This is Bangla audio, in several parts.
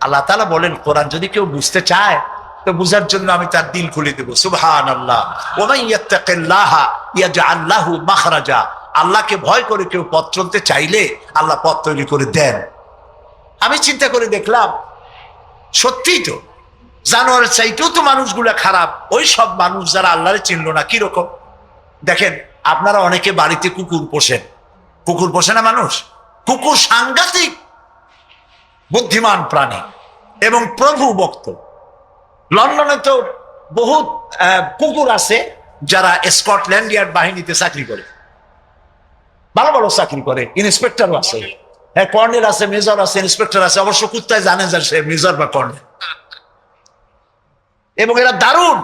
আল্লাহ তাআলা বলেন, কোরআন যদি কেউ বুঝতে চায় তো বুঝার জন্য আমি তার দিল খুলে দেবো। সুবহানাল্লাহ। ওয়া মান ইয়াত্তাকিল্লাহা ইয়াজআল লাহু মাখরাজা। আল্লাহকে ভয় করে কেউ পথ চলতে চাইলে আল্লাহ পথ তৈরি করে দেন। আমি চিন্তা করে দেখলাম, সত্যিই তো জানোয়ারের চাইতেও তো মানুষগুলা খারাপ। ওই সব মানুষ যারা আল্লাহরে চিনল না, কিরকম দেখেন। আপনারা অনেকে বাড়িতে কুকুর পোষেন, কুকুর পোষে না মানুষ? কুকুর সাংঘাতিক বুদ্ধিমান প্রাণী এবং প্রভু ভক্ত। লন্ডনে তো বহুত কুকুর আছে যারা স্কটল্যান্ড ইয়ার্ড বাহিনীতে চাকরি করে, ভালো ভালো চাকরি করে, ইন্সপেক্টরও আছে, হ্যাঁ, কর্নেল আছে, মেজর আছে, ইন্সপেক্টর আছে। অবশ্য কুত্তায় জানে যে সে মেজর বা কর্নেল। এবং এরা দারুণ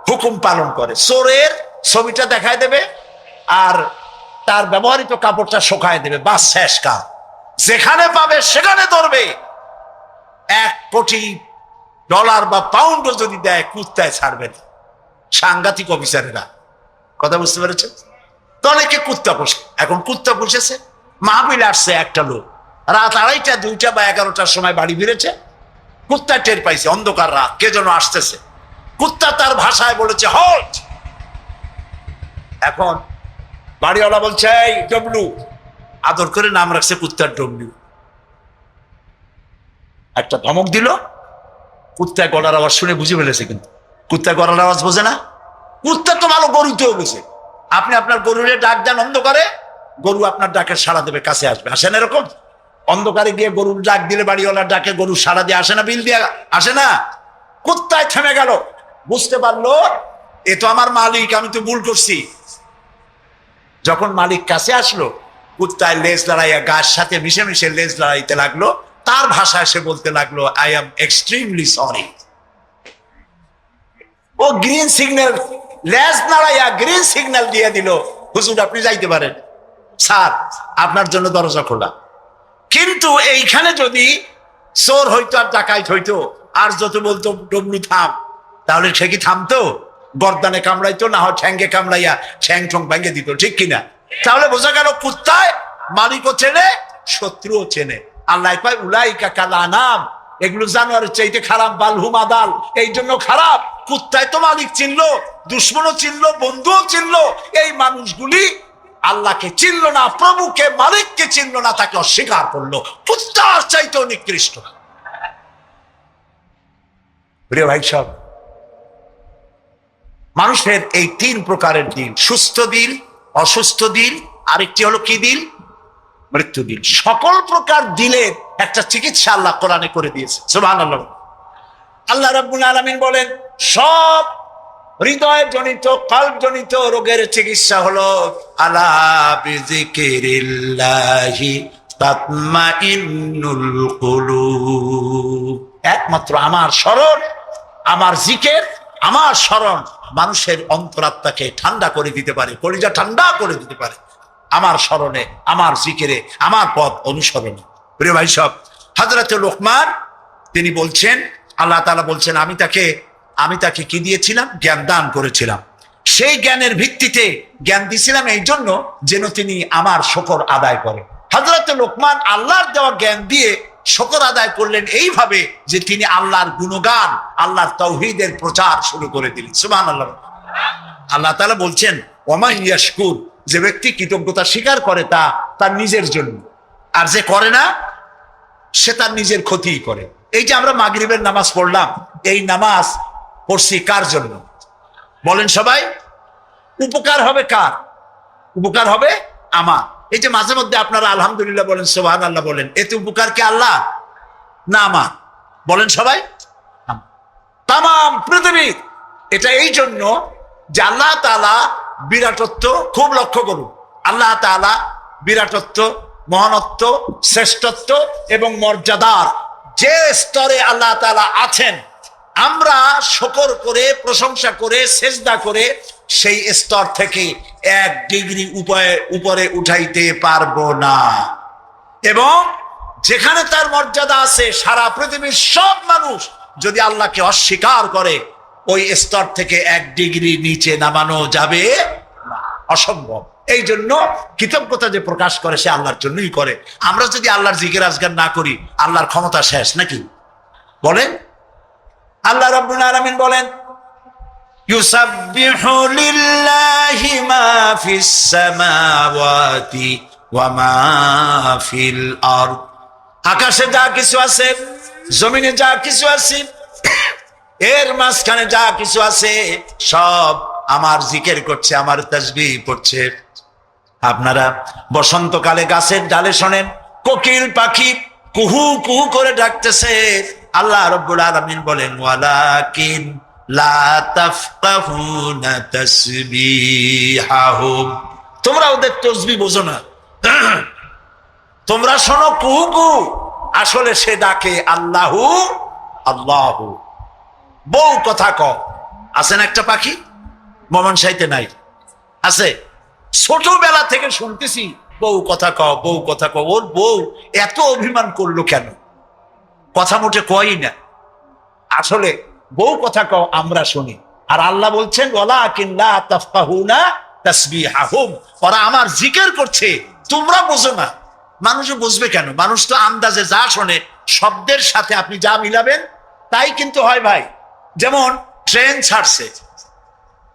হুকুম পালন করে। চোরের ছবিটা দেখায় দেবে আর তার ব্যবহৃত কাপড়টা শোকায় দেবে, বাস শেষ কাজ। যেখানে পাবে সেখানে ধরবে। $1 কোটি বা পাউন্ডও যদি দেয় কুত্তায় ছাড়বে না। সাংঘাতিক অফিসারেরা, কথা বুঝতে পেরেছেন তো? অনেকে কুত্তা পোষে। এখন কুত্তা পুষেছে, মাহফিল আসছে একটা লোক, রাত 2:30, 2টা বা 11টার সময় বাড়ি ফিরেছে। কুত্তা টের পাইছে, অন্ধকার রাত, কে যেন আসতেছে। কুত্তা তার ভাষায় বলেছে হল্ট। এখন বাড়িওয়ালা বলছে এই ডব্লু, আদর করে নাম রাখছে কুত্তার ডব্লু। একটা ধমক দিল, কুত্তায় গলার আওয়াজ শুনে বুঝে ফেলেছে। কিন্তু কুত্তায় গলার আওয়াজ বোঝে না। কুত্তা তো ভালো গরুতেও বোঝে। আপনি আপনার গরুরে ডাক দেন অন্ধকারে, গরু আপনার ডাকের সাড়া দেবে, কাছে আসবে। আসেন এরকম? অন্ধকারে গিয়ে গরুর ডাক দিলে বাড়িওয়ালার ডাকে গরু সাড়া দিয়ে আসে না? বিল দিয়ে আসে না? কুত্তায় থেমে গেল, বুঝতে পারলো এ তো আমার মালিক, আমি তো ভুল করছি। যখন মালিক কাছে আসলো, কুত্তায় লেজ লড়াইয়া গাছ সাথে মিশে মিশে লেজ লড়াইতে লাগলো। তার ভাষায় সে বলতে লাগলো, আই এম এক্সট্রিমলি সরি। ও গ্রিন সিগন্যাল, লেজ নাড়াইয়া গ্রিন সিগন্যাল দিয়ে দিল, হুজুর আপনি যাইতে পারেন, স্যার আপনার জন্য দরজা খোলা। কিন্তু এইখানে যদি চোর হইতো আর ডাকাইত হইতো আর যত বলতো ডবলু থাম, তাহলে সে কি থামতো? গর্দানে কামড়াইতো, না হয় ঠ্যাঙ্গে কামড়াইয়া ঠ্যাং ঠং ভেঙে দিত, ঠিক কিনা? তাহলে বোঝা গেল কুত্তায় মালিকও চেনে, শত্রুও চেনে। আল্লাহ কয় উলাইকা কাল আনাম, এগুলো জানোয়ারের চাইতে খারাপ, বালহুম আদাল। এই জন্য খারাপ। কুত্তায় তো মালিক চিনলো, দুশ্মনও চিনলো, বন্ধুও চিনলো। এই মানুষগুলি আল্লাহকে চিনলো না, প্রভুকে মালিককে চিনলো না, তাকে অস্বীকার করলো। কুত্তার চাইতেও নিকৃষ্ট। প্রিয় ভাই সব, মানুষের এই 3 প্রকারের দিল, সুস্থ দিল, অসুস্থ দিল, আরেকটি হলো কি দিল? মৃত্যু দিল। সকল প্রকার দিলের একটা চিকিৎসা আল্লাহ কোরআনে করে দিয়েছে। সুবহানাল্লাহ। আল্লাহ রাব্বুল আলামিন বলেন, সব হৃদয় জনিত, কল্ব জনিত রোগের চিকিৎসা হলো আলা বিযিকিরিল্লাহি তাতমাইন্নুল কুলুব। একমাত্র আমার স্মরণ, আমার জিকির, আমার স্মরণ মানুষের অন্তরাত্মাকে ঠান্ডা করে দিতে পারে, কলিজা ঠান্ডা করে দিতে পারে। আমার স্মরণে, আমার জিকিরে, আমার পথ অনুসরণে। প্রিয় ভাই সব, হযরত লোকমান তিনি বলছেন, আল্লাহ তাআলা বলছেন, আমি তাকে কি দিয়েছিলাম? জ্ঞান দান করেছিলাম। সেই জ্ঞানের ভিত্তিতে জ্ঞান দিয়েছিলাম এই জন্য যেন তিনি আমার শুকর আদায় করে। হযরত লোকমান আল্লাহর দেওয়া জ্ঞান দিয়ে শুকর আদায় করলেন এইভাবে যে তিনি আল্লাহর গুণগান, আল্লাহর তাওহীদের প্রচার শুরু করে দিলেন। সুবহানাল্লাহ। আল্লাহ তাআলা বলছেন, ওমা ইয়াশকুর, যে ব্যক্তি কৃতজ্ঞতা স্বীকার করে তা তার নিজের জন্য, আর যে করে না সে তার নিজের ক্ষতিই করে। এই যে আমরা মাগরিবের নামাজ পড়লাম, এই নামাজ পড়ছি কার জন্য? বলেন সবাই। উপকার হবে কার? উপকার হবে আমার। এই যে মাঝে মধ্যে আপনারা আলহামদুলিল্লাহ বলেন, সুবহানাল্লাহ বলেন, এতে উপকার কি আল্লাহ না আমার? বলেন সবাই। তাম পৃথিবী এটা এই জন্য যে আল্লাহ তাআলা বিরাটত্ব, খুব লক্ষ্য করুন, আল্লাহ তাআলা বিরাটত্ব, মহানত্ব, শ্রেষ্ঠত্ব এবং মর্যাদার যে স্তরে আল্লাহ তাআলা আছেন, আমরা শুকর করে, প্রশংসা করে, সেজদা করে সেই স্তর থেকে 1 ডিগ্রি উপরে উঠাইতে পারবো না। এবং যেখানে তার মর্যাদা আছে, সারা পৃথিবীর সব মানুষ যদি আল্লাহকে অস্বীকার করে, ওই স্তর থেকে 1 ডিগ্রি নিচে নামানো যাবে না, অসম্ভব। এই জন্য কৃতজ্ঞতা যে প্রকাশ করে সে আল্লাহর জন্যই করে। আমরা যদি আল্লাহর জিকির আজগার না করি, আল্লাহর ক্ষমতা শেষ নাকি? বলেন, আল্লাহ রাব্বুল আলামিন বলেন, ইউসাব্বিহু লিল্লাহি মা ফিস সামাওয়াতি ওয়া মা ফিল আরদ। আকাশে যা কিছু আছে, জমিনে যা কিছু আছে, এর মাঝখানে যা কিছু আছে, সব আমার জিকির করছে, আমার তাসবিহ পড়ছে। আপনারা বসন্তকালে গাছের ডালে শোনেন কোকিল পাখি কুহু কুহু করে ডাকতেছে। আল্লাহ রাব্বুল আলামিন বলেন, ওয়ালাকিন লা তাফকাহুনা তাসবিহাহুম। তোমরা ওদের তাসবিহ বোঝো না, তোমরা শোনো কুহু কুহু, আসলে সে ডাকে আল্লাহু আল্লাহু। বউ কথা ক, আছেন একটা পাখি মমন সাইতে নাই, আছে, ছোটবেলা থেকে শুনতেছি বউ কথা ক, বউ কথা ক। ওর বউ এত অভিমান করলো কেন? কথা মোটে কই না। আসলে বউ কথা ক আমরা শুনি, আর আল্লাহ বলছেন ওয়ালাকিন লা তাফকাহুনা তাসবিহাহুম, ওরা আমার জিকির করছে, তোমরা বুঝো না। মানুষ বুঝবে কেন? মানুষ তো আন্দাজে যা শোনে, শব্দের সাথে আপনি যা মিলাবেন তাই কিন্তু হয় ভাই। যেমন ট্রেন ছাড়ছে,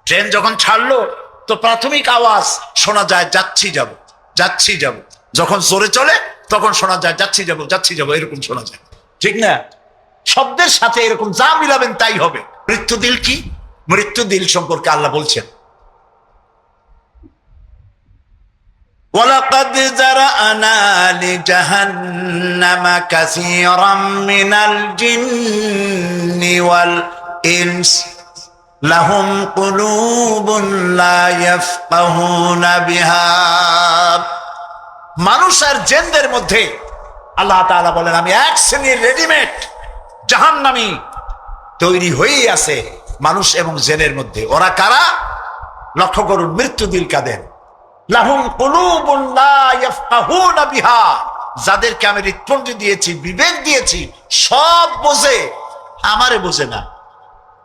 ট্রেন যখন ছাড়লো তো প্রাথমিক আওয়াজ শোনা যায় যাচ্ছি যাব, যাচ্ছি যাব। যখন জোরে চলে তখন শোনা যায় যাচ্ছি যাব, যাচ্ছি যাব, এরকম শোনা যায়, ঠিক না? শব্দের সাথে এরকম যা মিলাবেন তাই হবে। মৃত্যু দিল কি? মৃত্যু দিল সম্পর্কে আল্লাহ বলছেন, ওয়ালাকাদ যারানা লিজাহান্নামা কাসীরাম মিনাল জিন্নি ওয়াল ইনস লাহুম কুলুবুন লা ইয়াফকাহুনা বিহা। মানুষ আর জিনদের মধ্যে আল্লাহ তাআলা বলেন, আমি এক শ্রেণীর রেডিমেড জাহান্নামী তৈরি হয়েই আছে মানুষ এবং জিনের মধ্যে। ওরা কারা? লক্ষ্য করুন, মৃত্যু দিল কাদের? লাহুম কুলুবুন লা ইয়াফকাহুনা বিহা, যাদেরকে আমি হৃৎপিণ্ড দিয়েছি, বিবেক দিয়েছি, সব বোঝে, আমারে বোঝে না।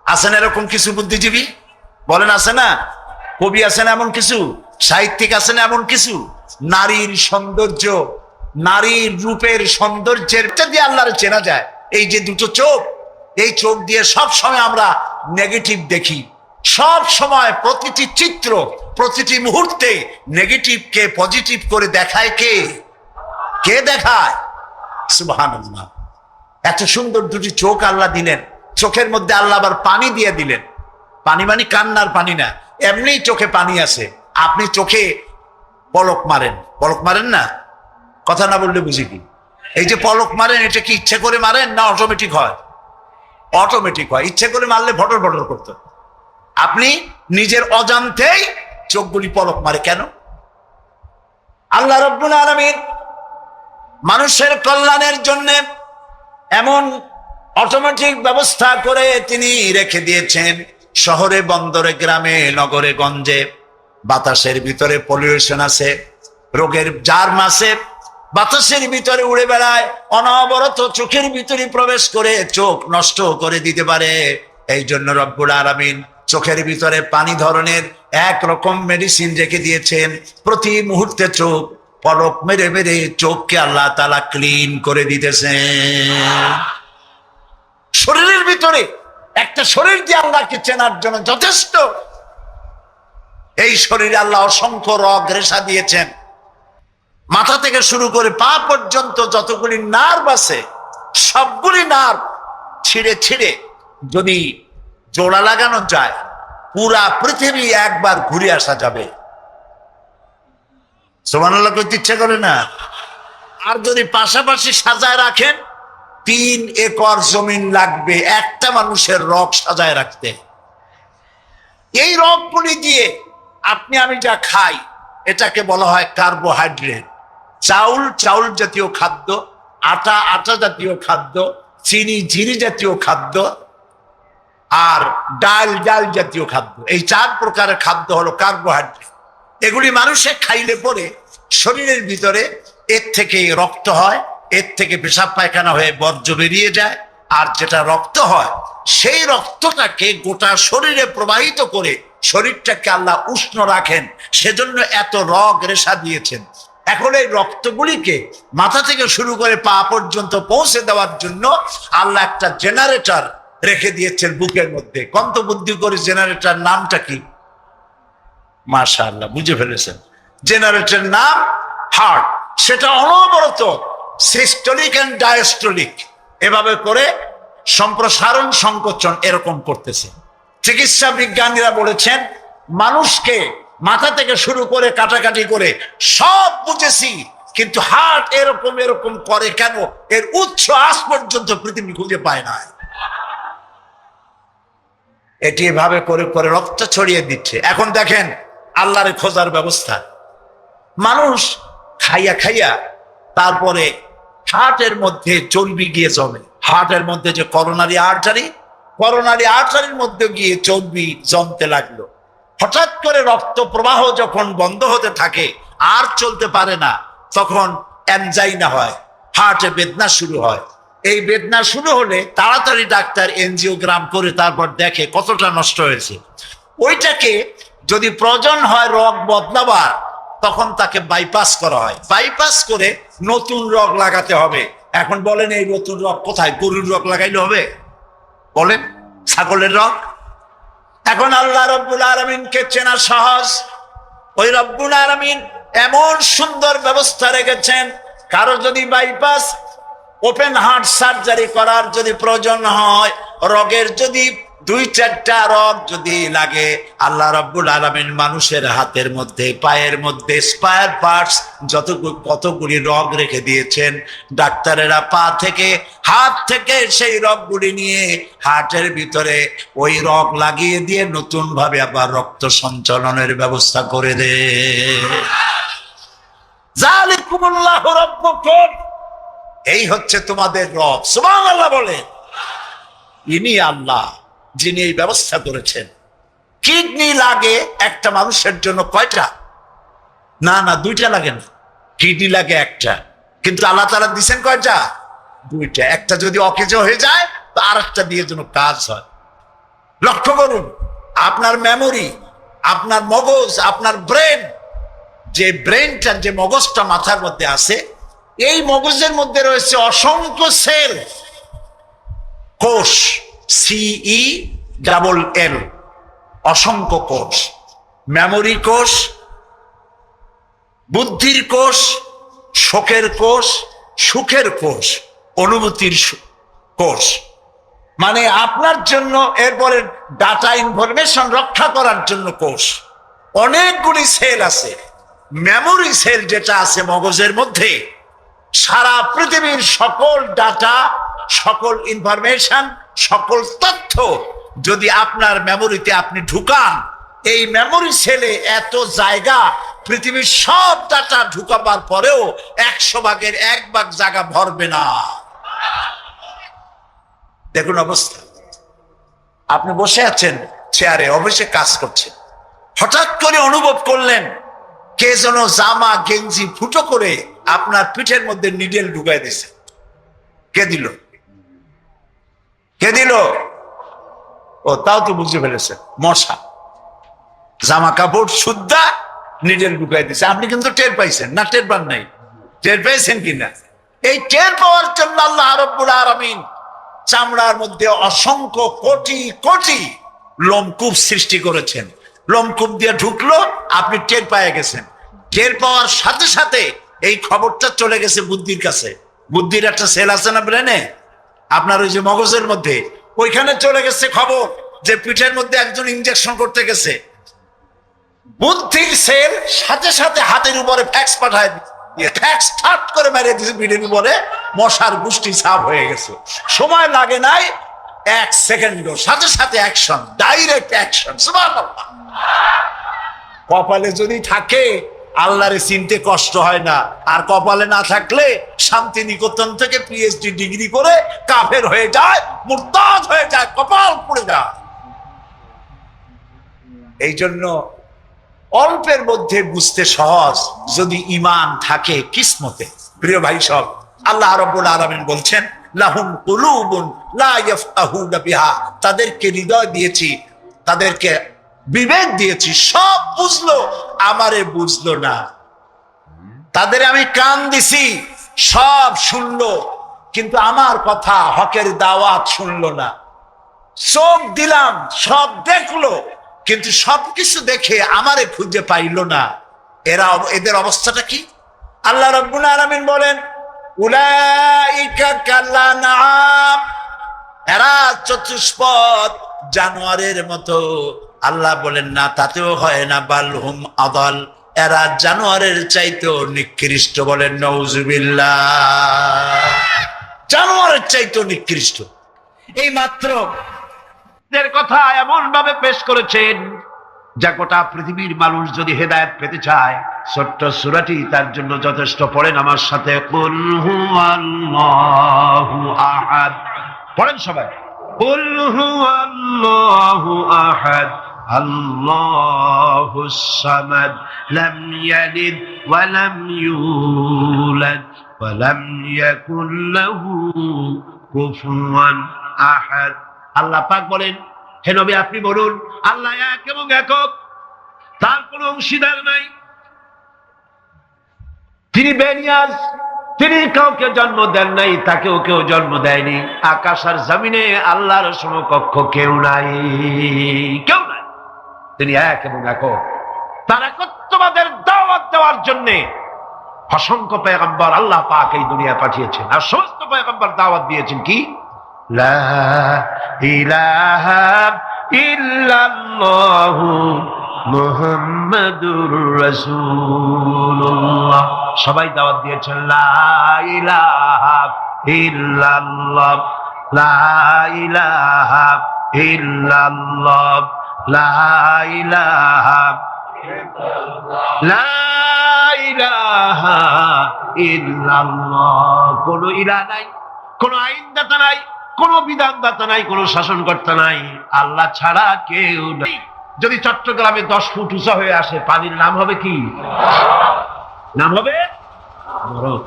আছেন এরকম কিছু বুদ্ধিজীবী? বলেন আছে না? কবি আছেন এমন কিছু, সাহিত্যিক আছেন এমন কিছু। নারীর সৌন্দর্য, নারীর রূপের সৌন্দর্যের দিয়ে আল্লাহরে চেনা যায়। এই যে দুটো চোখ, এই চোখ দিয়ে সব সময় আমরা নেগেটিভ দেখি। সব সময় প্রতিটি চিত্র, প্রতিটি মুহূর্তে নেগেটিভকে পজিটিভ করে দেখায় কে? কে দেখায়? সুবহানাল্লাহ। এত সুন্দর দুটি চোখ আল্লাহ দিলেন, চোখের মধ্যে আল্লাহ আবার পানি দিয়ে দিলেন। পানি মানে কান্নার পানি না, এমনি চোখে পানি আছে। আপনি চোখে পলক মারেন, পলক মারেন না? কথা না বললে বুঝি কি? এই যে পলক মারেন, এটা কি ইচ্ছে করে মারেন না অটোমেটিক হয়? অটোমেটিক হয়। ইচ্ছে করে মারলে ভটর ভটর করতো। আপনি নিজের অজান্তেই চোখগুলি পলক মারে কেন? আল্লাহ রাব্বুল আলামিন মানুষের কল্যাণের জন্য এমন অটোমেটিক ব্যবস্থা করে তিনি রেখে দিয়েছেন। শহরে, বন্দরে, গ্রামে, নগরে, গঞ্জে বাতাসের ভিতরে পলিউশন আছে, রোগের জার্ম আছে, বাতাসের ভিতরে উড়ে বেড়ায়, অনবরত চোখের ভিতরে প্রবেশ করে চোখ নষ্ট করে দিতে পারে। এই জন্য রব্বুল আলামিন চোখের ভিতরে পানি ধরনের একরকম মেডিসিন রেখে দিয়েছেন। প্রতি মুহূর্তে চোখ পলক মেরে মেরে চোখকে আল্লাহ তাআলা ক্লিন করে দিতেছেন। শরীরের ভিতরে একটা শরীর দিয়ে আল্লাহকে চেনার জন্য যথেষ্ট। এই শরীরে আল্লাহ অসংখ্য রগ রেশা দিয়েছেন। মাথা থেকে শুরু করে পা পর্যন্ত যতগুলি নার্ভ আছে, সবগুলি নার্ভ ছিঁড়ে ছিঁড়ে যদি জোড়া লাগানো যায়, পুরা পৃথিবী একবার ঘুরে আসা যাবে। সুবহানাল্লাহ কইতে ইচ্ছা করে না? আর যদি পাশাপাশি সাজায় রাখেন, 3 একর জমিন লাগবে একটা মানুষের রগ সাজায় রাখতে। এই রগগুলি দিয়ে আপনি আমি যা খাই, এটাকে বলা হয় কার্বোহাইড্রেট। চাউল, চাউল জাতীয় খাদ্য, আটা, আটা জাতীয় খাদ্য, চিনি, চিনি জাতীয় খাদ্য, আর ডাল, ডাল জাতীয় খাদ্য। এই 4 প্রকারের খাদ্য হলো কার্বোহাইড্রেট। এগুলি মানুষে খাইলে পরে শরীরের ভিতরে এর থেকে রক্ত হয়, এর থেকে পেশাব পায়খানা হয়ে বর্জ্য বেরিয়ে যায়। আর যেটা রক্ত হয়, সেই রক্তটাকে গোটা শরীরে প্রবাহিত করে শরীরটাকে আল্লাহ উষ্ণ রাখেন। সেজন্য এত রগ রেশা দিয়েছেন। এখন এই রক্তগুলিকে মাথা থেকে শুরু করে পা পর্যন্ত পৌঁছে দেওয়ার জন্য আল্লাহ একটা জেনারেটর রেখে দিয়েছেন বুকের মধ্যে। কন্ত বুদ্ধি করে জেনারেটর নামটা কি? মাশাআল্লাহ, বুঝে ফেলেছেন। জেনারেটরের নাম হার্ট। সেটা অনবরত সিস্টোলিক এন্ড ডায়াস্টোলিক এভাবে করে সম্প্রসারণ সংকোচন এরকম করতেছে। চিকিৎসা বিজ্ঞানীরা বলেছেন মানুষকে মাথা থেকে শুরু করে কাটাকাটি করে সব বুঝেছি, কিন্তু হার্ট এরকম এরকম করে কেন, এর উৎস আজ পর্যন্ত পৃথিবী খুঁজে পায় না। এটি এভাবে করে করে রক্ত ছড়িয়ে দিচ্ছে। এখন দেখেন আল্লাহর খোঁজার ব্যবস্থা। মানুষ খাইয়া খাইয়া তারপরে হার্টের মধ্যে চর্বি গিয়ে জমে। হার্টের মধ্যে যে করোনারি আর্টারির মধ্যে গিয়ে চর্বি জমতে লাগলো। হঠাৎ করে রক্ত প্রবাহ যখন বন্ধ হতে থাকে, আর চলতে পারে না, তখন অ্যানজাইনা হয়, হার্টে বেদনা শুরু হয়। এই বেদনা শুরু হলে তাড়াতাড়ি ডাক্তার এনজিওগ্রাম করে তারপর দেখে কতটা নষ্ট হয়েছে। ওইটাকে যদি প্রয়োজন হয় রগ বদলাবার, তখন তাকে বাইপাস করা হয়। বাইপাস করে নতুন রগ লাগাতে হবে। এখন বলেন এই নতুন রগ কোথায়? গরুর রগ লাগাইলে হবে? বলেন, ছাগলের রগ? এখন আল্লাহ রব্বুল আলামিনকে চেনা সহজ। ওই রব্বুল আলামিন এমন সুন্দর ব্যবস্থা রেখেছেন, কারো যদি বাইপাস ওপেন হার্ট সার্জারি করার যদি প্রয়োজন হয়, রগের যদি 2-4টা রগ যদি লাগে, আল্লাহ রাব্বুল আলামিন মানুষের হাতের মধ্যে, পায়ের মধ্যে স্পায়ার পার্টস কতগুলি রগ রেখে দিয়েছেন। ডাক্তারেরা পা থেকে, হাত থেকে সেই রগগুলি নিয়ে হার্টের ভিতরে ওই রগ লাগিয়ে দিয়ে নতুন ভাবে আবার রক্ত সঞ্চালনের ব্যবস্থা করে দেয়। যালিকুমুল্লাহু রাব্বুকুম, এই হচ্ছে তোমাদের রব। সুবহানাল্লাহ বলে। ইনি আল্লাহ যিনি এই ব্যবস্থা করেছেন। কিডনি লাগে একটা মানুষের জন্য কয়টা? না, 2টা লাগে না, কিডনি লাগে একটা। কিন্তু আল্লাহ তাআলা দিয়েছেন কয়টা? 2টা। একটা যদি অকেজ হয়ে যায় তো আরেকটা দিয়ে যেন কাজ হয়। লক্ষ্য করুন, আপনার মেমোরি, আপনার মগজ, আপনার ব্রেন, যে ব্রেনটা, যে মগজটা মাথার মধ্যে আছে, এই মগজের মধ্যে রয়েছে অসংখ্য সেল, কোষ, CELL, অসংখ্য কোষ। মেমোরি কোষ, বুদ্ধির কোষ, শোকের কোষ, সুখের কোষ, অনুভূতির কোষ। মানে আপনার জন্য, এরপরে ডাটা ইনফরমেশন রক্ষা করার জন্য কোষ। অনেকগুলি সেল আছে। মেমোরি সেল যেটা আছে মগজের মধ্যে, সারা পৃথিবীর সকল ডাটা, সকল ইনফরমেশন, সকল তথ্য যদি আপনার মেমোরিতে আপনি ঢুকান, এই মেমোরি সেলে এত জায়গা, পৃথিবীর সব ডাটা ঢুকাবার পরেও 100 ভাগের 1 ভাগ জায়গা ভরবে না। দেখুন অবস্থা। আপনি বসে আছেন চেয়ারে, অফিসে কাজ করছেন, হঠাৎ করে অনুভব করলেন কে যেন জামা গেঞ্জি ফুটো করে আপনার পিঠের মধ্যে নিডেল ঢুকাই দিছে। কে দিল? কে দিল? ও, তাও তো বুঝে ফেলেছে, মশা। জামা কাপড় সুদ্ধা নিডেল ঢুকাই দিছে। আপনি কিন্তু টের পাইছেন না? টের পান নাই? টের পেয়েছেন কিনা? এই টের পাওয়ার জন্য আল্লাহ রাব্বুল আলামিন চামড়ার মধ্যে অসংখ্য কোটি কোটি লোমকূপ সৃষ্টি করেছেন। লোমকূপ দিয়ে ঢুকলো, আপনি টের পেয়ে গেছেন। টের পাওয়ার সাথে সাথে এই খবরটা চলে গেছে বুদ্ধির কাছে। বুদ্ধির একটা সেল আছে না ব্রেনে, আপনার ওই যে মগজের মধ্যে, ওইখানে চলে গেছে খবর যে পিঠের মধ্যে একজন ইনজেকশন করতে গেছে। বুদ্ধির সেল সাথে সাথে হাতের উপরে ফ্যাক্স পাঠায়, ফ্যাক্স ঠাট করে মেরে দিয়েছে পিঠের উপরে, মশার গোষ্ঠী সাফ হয়ে গেছে। সময় লাগে নাই 1 সেকেন্ডও, সাথে সাথে অ্যাকশন, ডাইরেক্ট অ্যাকশন। সুবহানাল্লাহ। কপালে যদি থাকে আল্লাহরে চিনতে কষ্ট হয় না, আর কপালে না থাকলে শান্তিনিকেতন থেকে PhD ডিগ্রি করে কাফের হয়ে যায়, মুরতাদ হয়ে যায়, কপাল পুড়ে যায়। এই জন্য অল্পের মধ্যে বুঝতে সহজ, যদি ঈমান থাকে কিসমতে। প্রিয় ভাই সব, আল্লাহ রাব্বুল আলামিন বলছেন লাহুম কুলুবুন লা ইয়াফকাহুনা বিহা, তাদেরকে হৃদয় দিয়েছি, তাদেরকে বিবেক দিয়েছি, সব বুঝলো, আমারে বুঝলো না। তাদের আমি কান দিছি, সব শুনলো, কিন্তু আমার কথা হকের দাওয়াত শুনলো না। চোখ দিলাম, সব দেখলো, কিন্তু সবকিছু দেখে আমারে খুঁজে পাইল না। এদের অবস্থাটা কি? আল্লাহ রাব্বুল আলামিন বলেন, উলাইকা কাল্লানাম, এরা চতুষ্পদ জানোয়ারের মতো। আল্লাহ বলেন না, তাতেও হয় না, বালহুম আদাল, এরা জানোয়ারের চাইতেও নিকৃষ্ট। বলেন নাউজুবিল্লাহ, জানোয়ারের চাইতেও নিকৃষ্ট। এই মাত্র এর কথা এমন ভাবে পেশ করেছেন যা গোটা পৃথিবীর মানুষ যদি হেদায়েত পেতে চায়, ছোট্ট সূরাটি তার জন্য যথেষ্ট। পড়েন আমার সাথে, কুল হুয়াল্লাহু আহাদ। পড়েন সবাই, কুল হুয়াল্লাহু আহাদ, আল্লাহুস সামাদ, লাম ইয়ালিদ ওয়া লাম ইউলাদ ওয়া লাম ইয়াকুল লাহু কুফুয়ান আহাদ। আল্লাহ পাক বলেন, হে নবী আপনি বলুন, আল্লাহ এক এবং একক, তার কোনো অংশীদার নাই, তিনি বেনিয়াজ, তিনি কাউকে জন্ম দেন নাই, তাকেও কেউ জন্ম দেয়নি। আকাশ আর জমিনে আল্লাহর সমকক্ষ কেউ নাই, কেউ নাই। তিনি এক এবং একক। তার একত্ববাদের দাওয়াত দেওয়ার জন্য অসংখ্য পয়গম্বর আল্লাহ পাক এই দুনিয়া পাঠিয়েছেন, আর সমস্ত পয়গম্বর দাওয়াত দিয়েছেন কি, লা ইলাহা ইল্লাল্লাহু মুহাম্মাদুর রাসূলুল্লাহ। সবাই দাওয়াত দিয়েছেন লা ইলাহা ইল্লাল্লাহ, লা ইলাহা ইল্লাল্লাহ, লা ইলাহা লা ইলাহা ইল্লাল্লাহ। কোন ইলাহ নাই, কোন আইনদাতা নাই, কোন বিধানদাতা নাই, কোন শাসনকর্তা নাই, আল্লাহ ছাড়া কেউ নাই। যদি চট্টগ্রামে 10 ফুট উঁচা হয়ে আসে, পানির নাম হবে কি? নাম হবে বরফ।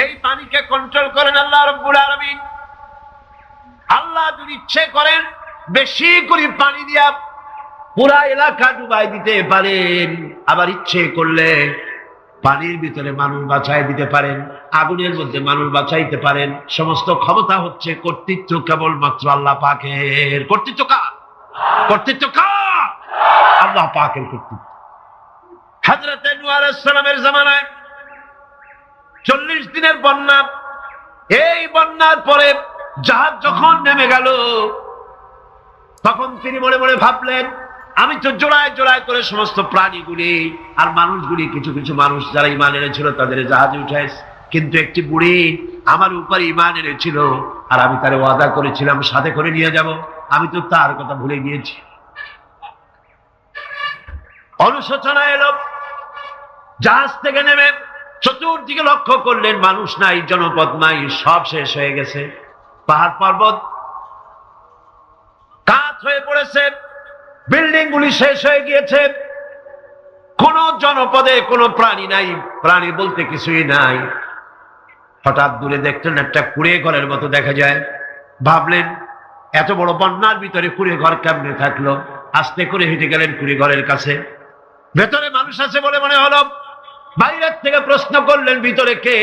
এই পানিকে কন্ট্রোল করেন আল্লাহ রাব্বুল আলামিন। আল্লাহ যদি ইচ্ছে করেন বেশি করে পানি দিয়া পুরা এলাকা ডুবাই দিতে পারেন, আবার ইচ্ছে করলে পানির ভিতরে মানুষ বাঁচাই দিতে পারেন, আগুনের মধ্যে মানুষ বাঁচাইতে পারেন। সমস্ত ক্ষমতা হচ্ছে, কর্তৃত্ব কেবলমাত্র আল্লাহ পাকের। কর্তৃত্ব কার? কর্তৃত্ব কার? আল্লাহ পাকের কর্তৃত্ব। হযরত নূহ আলাইহিস সালামের জামানায় 40 দিনের বন্যা। এই বন্যার পরে জাহাজ যখন নেমে গেল, তখন তিনি মনে মনে ভাবলেন, আমি তো জোড়ায় জোড়ায় করে সমস্ত প্রাণীগুলি আর মানুষগুলি, কিছু কিছু মানুষ যারা ঈমান এনেছিল তাদের জাহাজে উঠাইছে, কিন্তু একটি বুড়ি আমার উপর ঈমান এনেছিল, আর আমি তারে ওয়াদা করেছিলাম সাথে করে নিয়ে যাব, আমি তো তার কথা ভুলে গিয়েছি। অনুশোচনা এলো। জাহাজ থেকে নেমে চতুর্দিকে লক্ষ্য করলেন, মানুষ নাই, জনপদ নাই, সব শেষ হয়ে গেছে। পাহাড় পর্বত কাত হয়ে পড়েছে, বিল্ডিং গুলি শেষ হয়ে গিয়েছে, কোন জনপদে কোনো প্রাণী নাই, প্রাণী বলতে কিছুই নাই। হঠাৎ দূরে দেখলেন একটা কুড়ে ঘরের মতো দেখা যায়। ভাবলেন, এত বড় বন্যার ভিতরে কুড়ে ঘর কেমনে থাকলো? আস্তে করে হেঁটে গেলেন কুড়ে ঘরের কাছে। ভেতরে মানুষ আছে বলে মনে হলো। বাইরের থেকে প্রশ্ন করলেন, ভিতরে কে?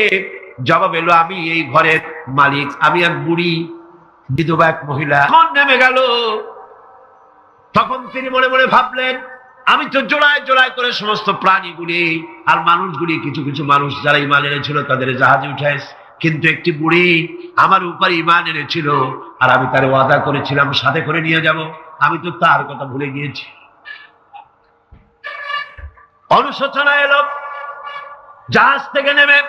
জবাব এলো, আমি এই ঘরের মালিক, আমি এক বুড়ি বিধবা এক মহিলা। তখন নেমে গেল। তখন তিনি মনে মনে ভাবলেন, আমি তো জোড়ায় জোড়ায় করে সমস্ত প্রাণীগুলি আর মানুষগুলি, কিছু কিছু মানুষ যারা ঈমান এনেছিল তাদের জাহাজে উঠাইছে, কিন্তু একটি বুড়ি আমার উপর ঈমান এনেছিল, আর আমি তার ওয়াদা করেছিলাম সাথে করে নিয়ে যাব, আমি তো তার কথা ভুলে গিয়েছি। অনুশোচনা এলো। জাহাজ থেকে নেমে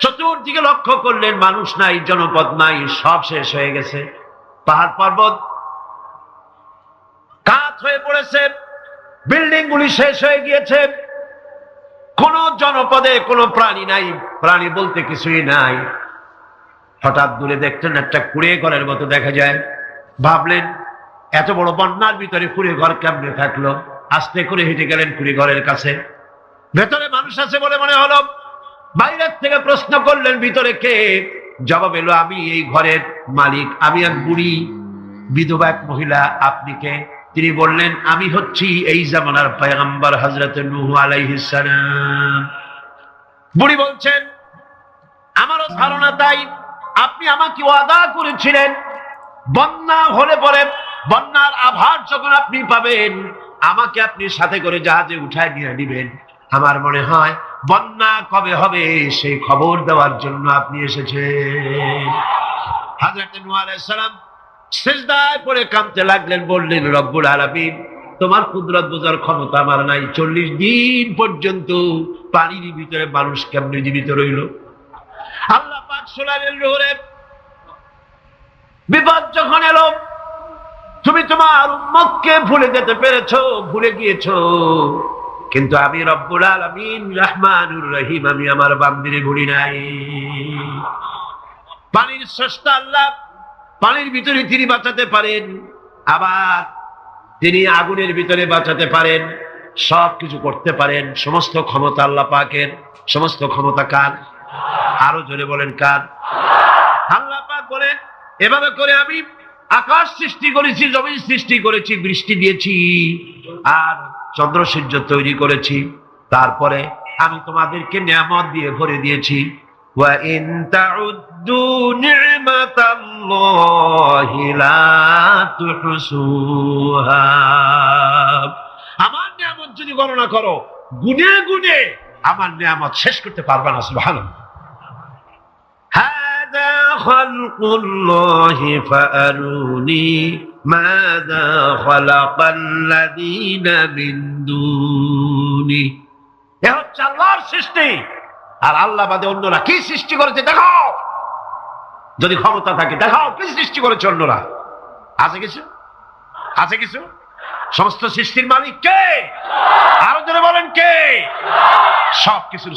চতুর্দিকে লক্ষ্য করলেন, মানুষ নাই, জনপদ নাই, সব শেষ হয়ে গেছে। পাহাড় পর্বত কাত হয়ে পড়েছে, বিল্ডিং গুলি শেষ হয়ে গিয়েছে, কোন জনপদে কোনো প্রাণী নাই, প্রাণী বলতে কিছুই নাই। হঠাৎ দূরে দেখলেন একটা কুড়ে ঘরের মতো দেখা যায়। ভাবলেন, এত বড় বন্যার ভিতরে কুড়ে ঘর কেমনে থাকলো? আস্তে করে হেঁটে গেলেন কুড়ে ঘরের কাছে। ভেতরে মানুষ আছে বলে মনে হলো। বাইরের থেকে প্রশ্ন করলেন, ভিতরে কে? জবাব এলো, আমি এই ঘরের মালিক, আমি এক বুড়ি বিধবা এক মহিলা, আপনি কে? তিনি বললেন, আমি হচ্ছি এই জামানার পয়গম্বর হযরত নূহ আলাইহিস সালাম। বুড়ি বলছেন, আমারও ধারণা তাই। আপনি আমাকে ওয়াদা করেছিলেন বন্যা হলে পরে, বন্যার আভার যখন আপনি পাবেন আমাকে আপনি সাথে করে জাহাজে উঠায় নিয়ে নিবেন। আমার মনে হয় বন্যা কবে হবে সেই খবর দেওয়ার জন্য আপনি এসেছেন। হযরত নূহ আলাইহিস সালাম সিজদায় পড়ে কাঁদতে লাগলেন, বললেন, রব্বুল আলামিন, তোমার কুদরত বোঝার ক্ষমতা আমার নাই। 40 দিন পর্যন্ত পানির ভিতরে মানুষ কেমনে জীবিত রইল? আল্লাহ পাক শোনালেন, নূহের বিপদ যখন এলো, তুমি তোমার উম্মতকে ভুলে যেতে পেরেছো, ভুলে গিয়েছো, কিন্তু আমি রব্বুল আলামিন রহমানুর রহিম, আমি আমার বান্দিরে ভুলি নাই। পানির স্রষ্টা আল্লাহ, পানির ভিতরে তিনি বাঁচাতে পারেন, আবার তিনি আগুনের ভিতরে বাঁচাতে পারেন, সবকিছু করতে পারেন। সমস্ত ক্ষমতা আল্লাহ পাকের। সমস্ত ক্ষমতা কার? আরো জোরে বলেন, কার? আল্লাহ পাক বলেন, এভাবে করে আমি আকাশ সৃষ্টি করেছি, জমিন সৃষ্টি করেছি, বৃষ্টি দিয়েছি, আর চন্দ্র সূর্য তৈরি করেছি। তারপরে আমি তোমাদেরকে নিয়ামত দিয়ে ভরে দিয়েছি। ওয়া ইন তাউদ্দু নি'মাতাল্লাহি লা তুহসুহা। আমার নিয়ামত যদি গণনা করো, গুনে গুনে আমার নিয়ামত শেষ করতে পারবে না। সুবহানাল্লাহ। হাদা খালকুল্লাহি ফাআরুনি মাযা খালাকাল্লাযীনা মিন দুনি। এ হচ্ছে আল্লাহর সৃষ্টি, আর আল্লাহ বাদে অন্যরা কি সৃষ্টি করেছে দেখাও। যদি ক্ষমতা থাকে দেখাও কি সৃষ্টি করেছে অন্যরা। আছে কিছু? আছে কিছু? সমস্ত সৃষ্টির মালিক কে? আরো জোরে বলেন, কে? সবকিছুর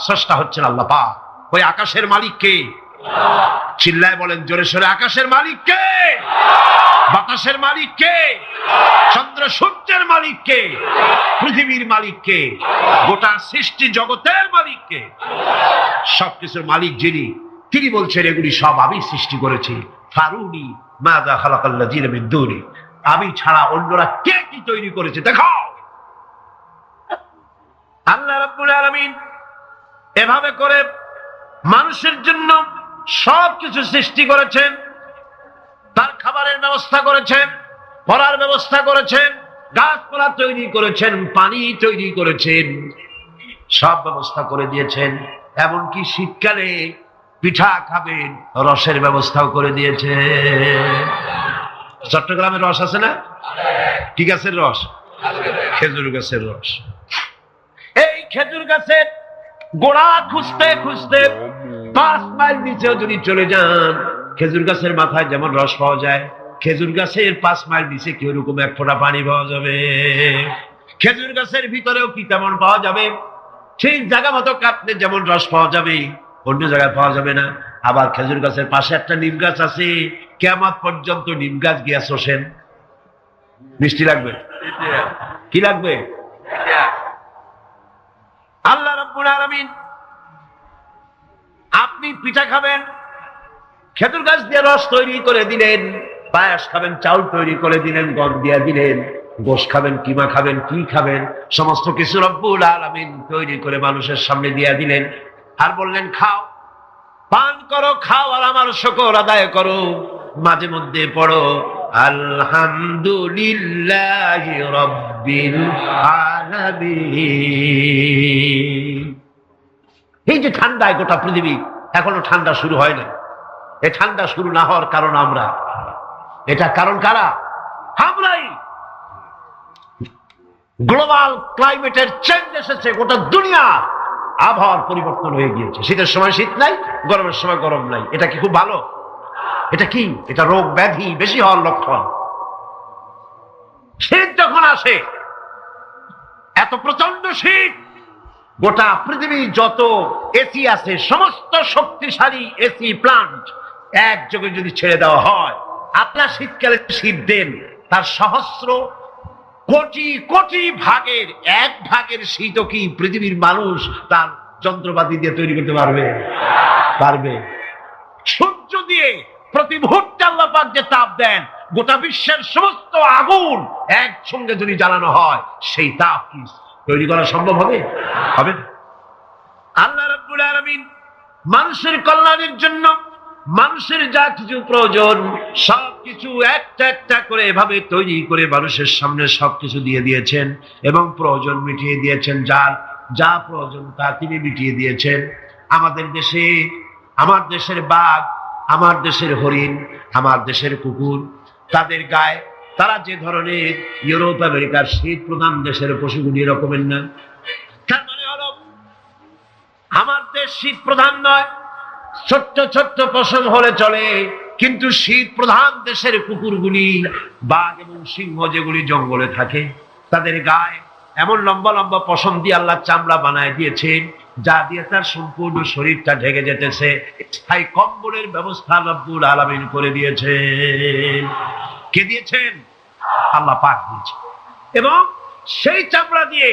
স্রষ্টা হচ্ছেন আল্লাহ পাক। ওই আকাশের মালিক কে? চিল্লায় বলেন জোরে সোরে, আকাশের মালিক কে? বাতাসের মালিক কে? চন্দ্র সূর্যের মালিক কে? পৃথিবীর মালিক কে? গোটা সৃষ্টি জগতের মালিক কে? সবকিছুর মালিক যিনি, তিনি বলছেন এগুলি সব আমি সৃষ্টি করেছি। ফারুনি মাযা খালাকাল্লাযীনা মিন দুনি। আমি ছাড়া অন্যরা কে কি তৈরি করেছে দেখাও। আল্লাহ রাব্বুল আলামিন এভাবে করে মানুষের জন্য সবকিছু সৃষ্টি করেছেন। তার খাবারের ব্যবস্থা করেছেন, পড়ার ব্যবস্থা করেছেন, গাছপালা তৈরি করেছেন, পানি তৈরি করেছেন, সব ব্যবস্থা করে দিয়েছেন। এমনকি শীতকালে পিঠা খাবেন, রসের ব্যবস্থাও করে দিয়েছে। চট্টগ্রামের রস আছে না? কি গাছের রস? খেজুর গাছের রস। এই খেজুর গাছের গোড়া খুঁজতে খুঁজতে 5 মাইল নিচেও যদি চলে যান, খেজুর গাছের মাথায় যেমন রস পাওয়া যায়, খেজুর গাছের 5 মাইল নিচে কি ওরকম এক ফোঁটা পানি পাওয়া যাবে? খেজুর গাছের ভিতরেও কি তেমন পাওয়া যাবে? সেই জায়গা মতো কাটলে যেমন রস পাওয়া যাবে, অন্য জায়গায় পাওয়া যাবে না। আবার খেজুর গাছের পাশে একটা নিম গাছ আছে, কিয়ামত পর্যন্ত নিম গাছ গিয়া শোষেন। মিষ্টি লাগবে? কি লাগবে? আল্লাহ রাব্বুল আলামিন, আপনি পিঠা খাবেন, খেজুর গাছ দিয়ে রস তৈরি করে দিলেন। পায়েস খাবেন, চাউল তৈরি করে দিলেন, গম দিয়ে দিলেন। গোশ খাবেন, কিমা খাবেন, কি খাবেন, সমস্ত কিছু রব্বুল আলামিন তৈরি করে মানুষের সামনে দিয়ে দিলেন। আর বললেন খাও, পান করো, খাও, আর আমার শুকর আদায় করো। মাঝে মধ্যে পড়ো আলহামদুলিল্লাহি রাব্বিল আলামিন। এই যে ঠান্ডায় গোটা পৃথিবী, এখনো ঠান্ডা শুরু হয় না। এই ঠান্ডা শুরু না হওয়ার কারণ আমরা। এটা কারণ কারা? আমরাই। গ্লোবাল ক্লাইমেটের চেঞ্জ এসেছে, গোটা দুনিয়া আবহাওয়ার পরিবর্তন হয়ে গিয়েছে। শীতের সময় শীত নাই, গরমের সময় গরম নাই। এটা কি খুব ভালো? এটা কি? এটা রোগ ব্যাধি বেশি হওয়ার লক্ষণ। শীত যখন আসে, এত প্রচন্ড শীত, গোটা পৃথিবী যত এসি আছে, সমস্ত শক্তিশালী এসি প্লান্ট একযোগে যদি ছেড়ে দেওয়া হয়, আপনার শীতকালে শীত দেন, তার সহস্র কোটি কোটি ভাগের 1 ভাগের শীতও কি পৃথিবীর মানুষ তার যন্ত্রপাতি দিয়ে তৈরি করতে পারবে? পারবে। সূর্য দিয়ে প্রতি মুহূর্তে আল্লাহ পাক যে তাপ দেন, গোটা বিশ্বের সমস্ত আগুন একসঙ্গে যদি জ্বালানো হয়, সেই তাপ কি তৈরি করা সম্ভব হবে? হবে? আল্লাহ রাব্বুল আলামিন মানুষের কল্যাণের জন্য মানুষের যা কিছু প্রয়োজন সবকিছু একটা একটা করে এভাবে তৈরি করে মানুষের সামনে সবকিছু দিয়ে দিয়েছেন এবং প্রয়োজন মিটিয়ে দিয়েছেন। যার যা প্রয়োজন তা তিনি মিটিয়ে দিয়েছেন। আমাদের দেশে, আমার দেশের বাঘ, আমার দেশের হরিণ, আমার দেশের কুকুর, তাদের গায়ে তারা যে ধরনের ইউরোপ আমেরিকার শীত প্রধান দেশের পশুগুলি এরকমের না। তার মানে হলো আমার দেশ শীত প্রধান নয়, ছোট্ট ছোট্ট পশম হলে চলে, কিন্তু শীত প্রধান দেশের কুকুরগুলি, বাঘ এবং সিংহ যেগুলি জঙ্গলে থাকে, তাদের গায়ে এমন লম্বা লম্বা পশম দিয়ে আল্লাহ চামড়া বানায় দিয়েছেন, যা দিয়ে তার সম্পূর্ণ শরীরটা ঢেকে যেতেছে। স্থায়ী কম্বলের ব্যবস্থা রব্বুল আলামিন করে দিয়েছেন। কে দিয়েছেন? আল্লাহ পাক দিয়েছেন। এবং সেই চামড়া দিয়ে,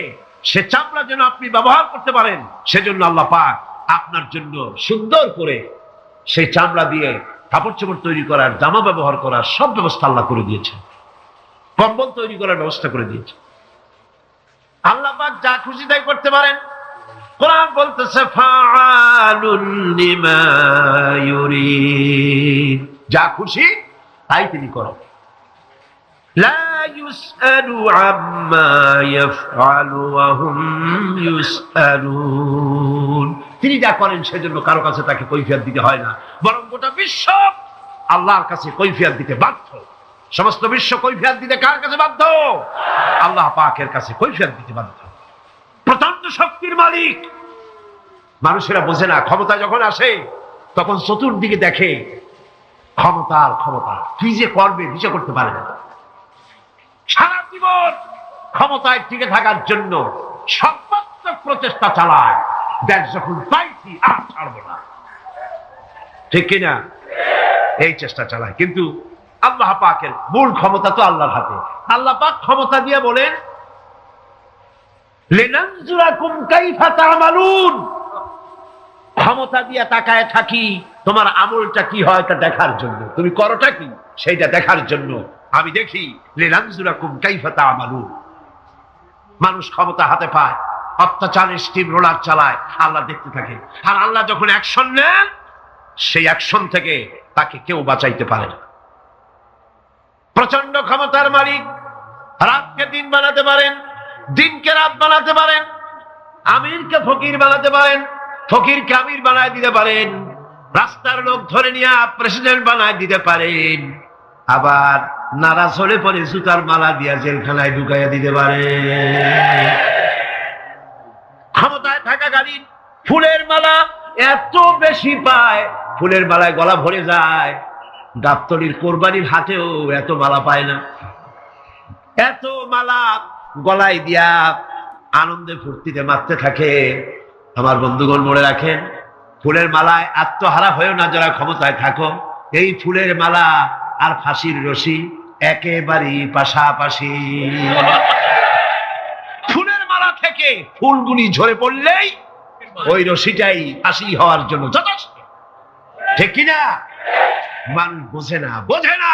সে চামড়া যেন আপনি ব্যবহার করতে পারেন, সেজন্য আল্লাহ পাক আপনার জন্য সুন্দর করে সেই চামড়া দিয়ে কাপড় চোপড় তৈরি করার, জামা ব্যবহার করার সব ব্যবস্থা আল্লাহ করে দিয়েছেন। কম্বল তৈরি করার ব্যবস্থা করে দিয়েছে। আল্লাহ পাক যা খুশি তাই করতে পারেন। কোরআন বলতেছে ফাআলুন লিমা ইউরিদ, যা খুশি তাই তিনি করেন। লা ইউসআলু আম্মা ইয়াফআলু ওয়া হুম ইউসআলুন, তিনি যা করেন সেজন্য কারো কাছে তাকে কৈফিয়ত দিতে হয় না, বরং গোটা বিশ্ব আল্লাহর কাছে কৈফিয়ত দিতে বাধ্য। সমস্ত বিশ্ব কৈফিয়ত দিতে কার কাছে বাধ্য? আল্লাহ পাকের কাছে কৈফিয়ত দিতে বাধ্য। প্রচন্ড শক্তির মালিক। মানুষেরা বোঝে না, ক্ষমতা যখন আসে তখন চতুর্দিকে দেখে ক্ষমতার ক্ষমতা, কি যে করবে কিছু করতে পারে না। সারা জীবন ক্ষমতায় টিকে থাকার জন্য সর্বাত্মক প্রচেষ্টা চালায়, দেশ যখন পাইছি আর ছাড়বো না, ঠিক কিনা? এই চেষ্টা চালায়। কিন্তু আল্লাহ পাকের মূল ক্ষমতা তো আল্লাহর হাতে। আল্লাহ পাক ক্ষমতা দিয়ে বলেন লিনানজুরাকুম কাইফা তা'মালুন, ক্ষমতা দিয়ে তাকায় থাকি তোমার আমলটা কি হয় তা দেখার জন্য, তুমি করোটা কি সেইটা দেখার জন্য আমি দেখি। লিনানজুরাকুম কাইফা তা'মালুন। মানুষ ক্ষমতা হাতে পায়, অত্যাচারের স্টিম রোলার চালায়, আল্লাহ দেখতে থাকে। আর আল্লাহ যখন অ্যাকশন নেন, সেই অ্যাকশন থেকে তাকে কেউ বাঁচাইতে পারে না। প্রচন্ড ক্ষমতার মালিক। রাতকে দিন বানাতে পারেন, দিনকে রাত বানাতে পারেন, আমিরকে ফকির বানাতে পারেন, ফকিরকে আমির বানায় দিতে পারেন, রাস্তার লোক ধরে নিয়ে প্রেসিডেন্ট বানায় দিতে পারেন, আবার নারাজ হলে পরে জুতার মালা দিয়া জেলখানায় ঢুকাইয়া দিতে পারেন। ক্ষমতায় থাকাকালীন ফুলের মালা এত বেশি পায়, ফুলের মালায় গলা ভরে যায়। গাবতলীর কোরবানির হাতেও এত মালা পায় না। এত মালা গলায় দিয়া আনন্দে ফুর্তিতে মারতে থাকে। আমার বন্ধুগণ মনে রাখেন, ফুলের মালায় আত্মহারা হয়েও না যারা ক্ষমতায় থাকো। এই ফুলের মালা আর ফাঁসির রশি একেবারেই পাশাপাশি। ফুলের মালা থেকে ফুলগুলি ঝরে পড়লেই ওই রশিটাই ফাঁসি হওয়ার জন্য যথেষ্ট, ঠিক কিনা? মানুষ বোঝে না, বোঝে না।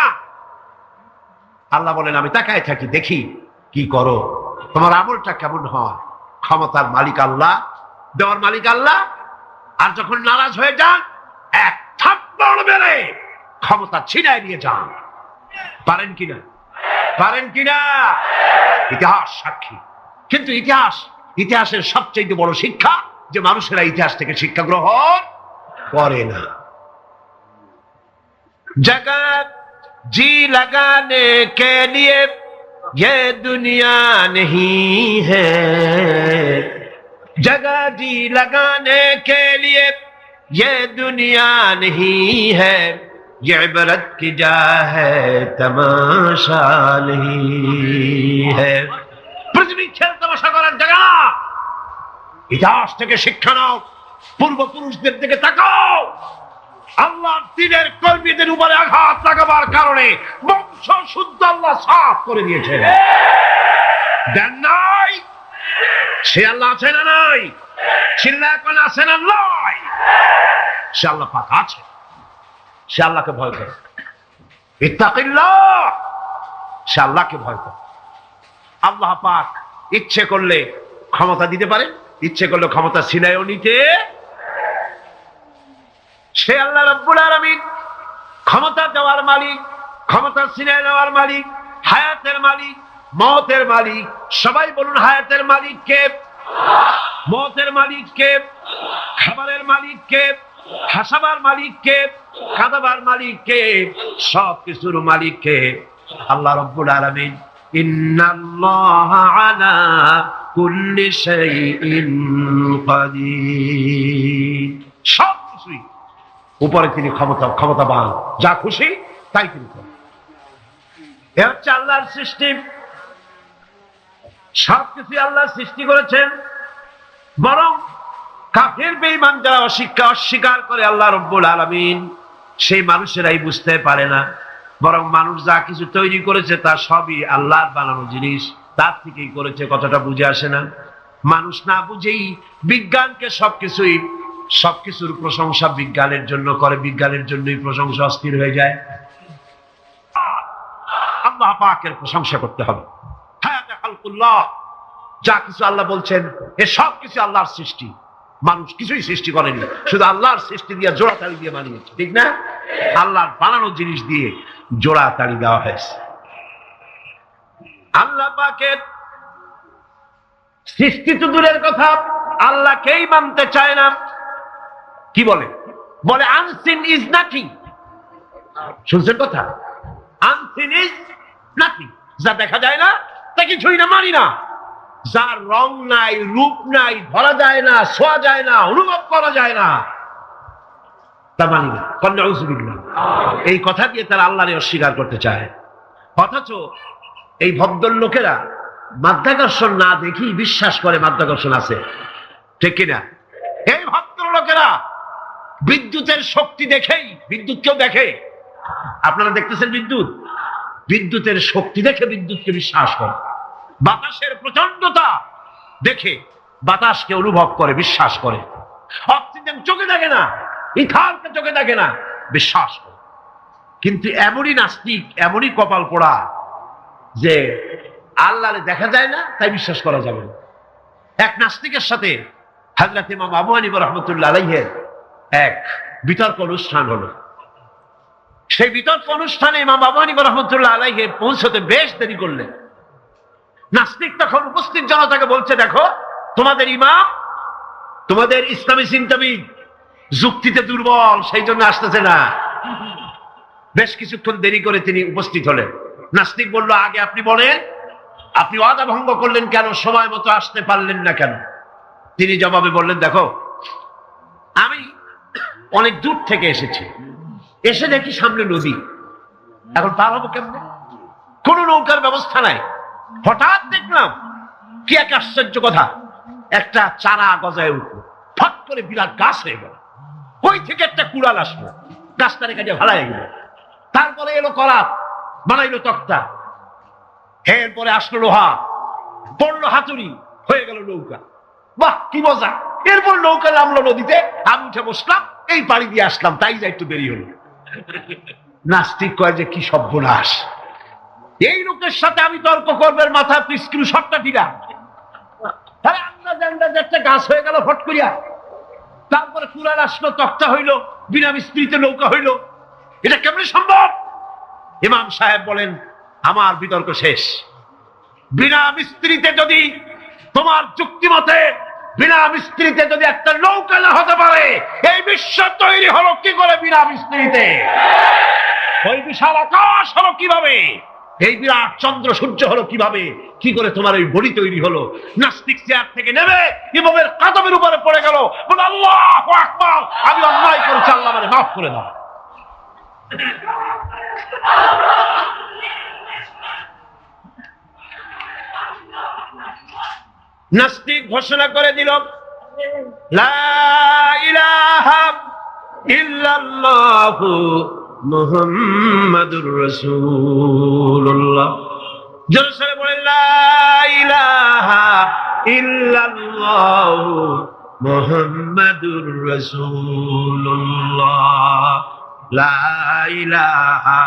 আল্লাহ বলেন আমি তাকায় থাকি, দেখি কি করো, তোমার আমলটা কেমন হয়। ক্ষমতার মালিক আল্লাহ, দেওয়ার মালিক আল্লাহ। আর যখন নারাজ হয়ে যান, এক থাপ্পড় মেরে ক্ষমতা ছিনায় নিয়ে যান। পারেন কিনা? পারেন কিনা? ইতিহাস সাক্ষী। কিন্তু ইতিহাসের সবচেয়ে বড় শিক্ষা যে মানুষেরা ইতিহাস থেকে শিক্ষা গ্রহণ করে না। जगत जी लगाने के लिए ये दुनिया नहीं है, जगह जी लगाने के लिए ये दुनिया नहीं है, ये इबरत की जा है तमाशा नहीं है। पृथ्वी खेल तमाशा করার জায়গা। ইতিহাস থেকে শিক্ষা নাও, পূর্বপুরুষদের দিকে তাকাও। আল্লাহ দিনের কর্মীদের উপরে আঘাত লাগাবার কারণে বংশ শুদ্ধ আল্লাহ সাফ করে দিয়েছে। দেন নাই? সে আল্লাহ আছে না নাই? চিল্লায় কোন আছে না নাই? সে আল্লাহ পাক আছে। সে আল্লাহকে ভয় করে। ইত্তাকিল্লাহ, সে আল্লাহকে ভয় করে। আল্লাহ পাক ইচ্ছে করলে ক্ষমতা দিতে পারেন, ইচ্ছে করলে ক্ষমতা ছিনাইও নিতে। সে আল্লাহ রাব্বুল আলামিন ক্ষমতা দেওয়ার মালিক, ক্ষমতা ছিনাই নেওয়ার মালিক, হায়াতের মালিক, মওতের মালিক। সবাই বলুন হায়াতের মালিক কে, মওতের মালিক কে, খাবারের মালিক কে, হাসাবার মালিক কে, কাঁদাবার মালিক কে, সব কিছুর মালিক কে? আল্লাহ রাব্বুল আলামিন। ইন্নাল্লাহা আলা কুল্লি শাইইন কাদির। সব কিছুই উপরে তিনি ক্ষমতাবান, যা খুশি তাই তিনি করেন। এ হচ্ছে আল্লাহর সৃষ্টি। সবকিছু আল্লাহ সৃষ্টি করেছেন, বরং কাফের বেঈমান যারা অস্বীকার করে আল্লাহ রাব্বুল আলামিন, সেই মানুষেরাই বুঝতে পারে না। বরং মানুষ যা কিছু তৈরি করেছে তা সবই আল্লাহর বানানো জিনিস, তার থেকেই করেছে, কথাটা বুঝে আসে না। মানুষ না বুঝেই বিজ্ঞানকে সবকিছুর প্রশংসা বিজ্ঞানের জন্য করে, বিজ্ঞানের জন্যই প্রশংসা অস্থির হয়ে যায়। আল্লাহ পাকের প্রশংসা করতে হবে। হায়াতে খালকুল্লাহ, যা কিছু আল্লাহ বলছেন এ সব কিছু আল্লাহর সৃষ্টি। মানুষ কিছুই সৃষ্টি করেনি, শুধু আল্লাহর সৃষ্টি দিয়ে জোড়া তালি দিয়ে বানিয়েছে, ঠিক না? আল্লাহর বানানো জিনিস দিয়ে জোড়া তালি দেওয়া হয়েছে। আল্লাহ পাকের সৃষ্টি তো দূরের কথা, আল্লাহকেই মানতে চায় না। কি বলে? বলে আনসিন ইজ নাথিং। শুনছেন কথা? আনসিন ইজ নাথিং, যা দেখা যায় না তা কিছুই না, মানি না। যার রং নাই, রূপ নাই, ধরা যায় না, ছোঁয়া যায় না, অনুভব করা যায় না, তা মানি না। এই কথা দিয়ে তারা আল্লাহরে অস্বীকার করতে চায়। অথচ এই ভদ্রলোকেরা মাধ্যাকর্ষণ না দেখি বিশ্বাস করে মাধ্যাকর্ষণ আছে, ঠিক কিনা? এই ভদ্রলোকেরা বিদ্যুতের শক্তি দেখেই, বিদ্যুৎকেও দেখে। আপনারা দেখতেছেন বিদ্যুতের শক্তি দেখে বিদ্যুৎকে বিশ্বাস করে। বাতাসের প্রচন্ডতা দেখে বাতাসকে অনুভব করে, বিশ্বাস করে। অক্সিজেন চোখে দেখে না, ইথানকে চোখে দেখে না, বিশ্বাস করে। কিন্তু এমনই নাস্তিক, এমনই কপাল পোড়া যে আল্লাহরে দেখা যায় না তাই বিশ্বাস করা যাবে না। এক নাস্তিকের সাথে হযরত ইমাম আবু হানিফা রাহমাতুল্লাহ আলাইহির এক বিতর্ক অনুষ্ঠান হলো। সেই বিতর্ক অনুষ্ঠানে ইমাম আবু হানিফা রাহমাতুল্লাহ আলাইহি পৌঁছতে বেশ দেরি করলেন। নাস্তিক তখন উপস্থিত জনতাকে বলছে, দেখো তোমাদের ইমাম, তোমাদের ইসলামী চিন্তাবিদ যুক্তিতে দুর্বল, সেই জন্য আসতেছে না। বেশ কিছুক্ষণ দেরি করে তিনি উপস্থিত হলেন। নাস্তিক বলল, আগে আপনি বলেন, আপনি ওয়াদা ভঙ্গ করলেন কেন, সময় মতো আসতে পারলেন না কেন? তিনি জবাবে বললেন, দেখো আমি অনেক দূর থেকে এসেছি, এসে দেখি সামনে নদী, এখন পার হবো কেমনে? কোন নৌকার ব্যবস্থা নাই। হঠাৎ দেখলাম কি এক আশ্চর্য কথা, একটা চারা গজায় উঠলো, ফট করে বিরাট গাছ হয়ে গেল। ওই থেকে একটা কুড়াল আসলো, গাছটা রেখে দিয়ে ভাড়া হয়ে গেল। তারপরে এলো করাত, বানাইলো তক্তা, এরপরে আসলো লোহা, পড়লো হাতুড়ি, হয়ে গেল নৌকা। বাহ কি মজা! এরপর নৌকা নামলো নদীতে, আমি উঠে বসলাম, এই পাড়ি দিয়ে আসলাম, তাই যা একটু দেরি হলো। নাস্তিক কয় যে কি সর্বনাশ, এই লোকের সাথে আমি তর্ক করবেন, মাথা স্ক্রু শটটা দিলা। একটা গাছ হয়ে গেল ফট করিয়া, তারপরে কুড়াল আসলো, তক্তা হইলো, বিনা মিস্ত্রিতে নৌকা হইলো, এটা কেমনে সম্ভব? ইমাম সাহেব বলেন, আমার বিতর্ক শেষ। বিনা মিস্ত্রিতে যদি, তোমার যুক্তি মতে বিনা মিস্ত্রিতে যদি একটা নৌকা না হতে পারে, এই বিশ্ব তৈরি হলো কি করে বিনা মিস্ত্রিতে? ওই বিশাল আকাশ হলো কিভাবে? এই বিরাট চন্দ্র সূর্য হলো কিভাবে? কি করে তোমার ওই বডি তৈরি হলো? নাস্তিক চেয়ার থেকে নেমে ইমামের কাদমের উপরে পড়ে গেল, বলে আল্লাহু আকবার, আমি অন্যায় করেছি, আল্লাহ আমারে মাফ করে দাও। নাস্তিক ঘোষণা করে দিল, লা ইলাহা ইল্লাল্লাহু মুহাম্মাদুর রাসূলুল্লাহ। জোরে বলেন, লা ইলাহা ইল্লাল্লাহু মুহাম্মাদুর রাসূলুল্লাহ। লা ইলাহা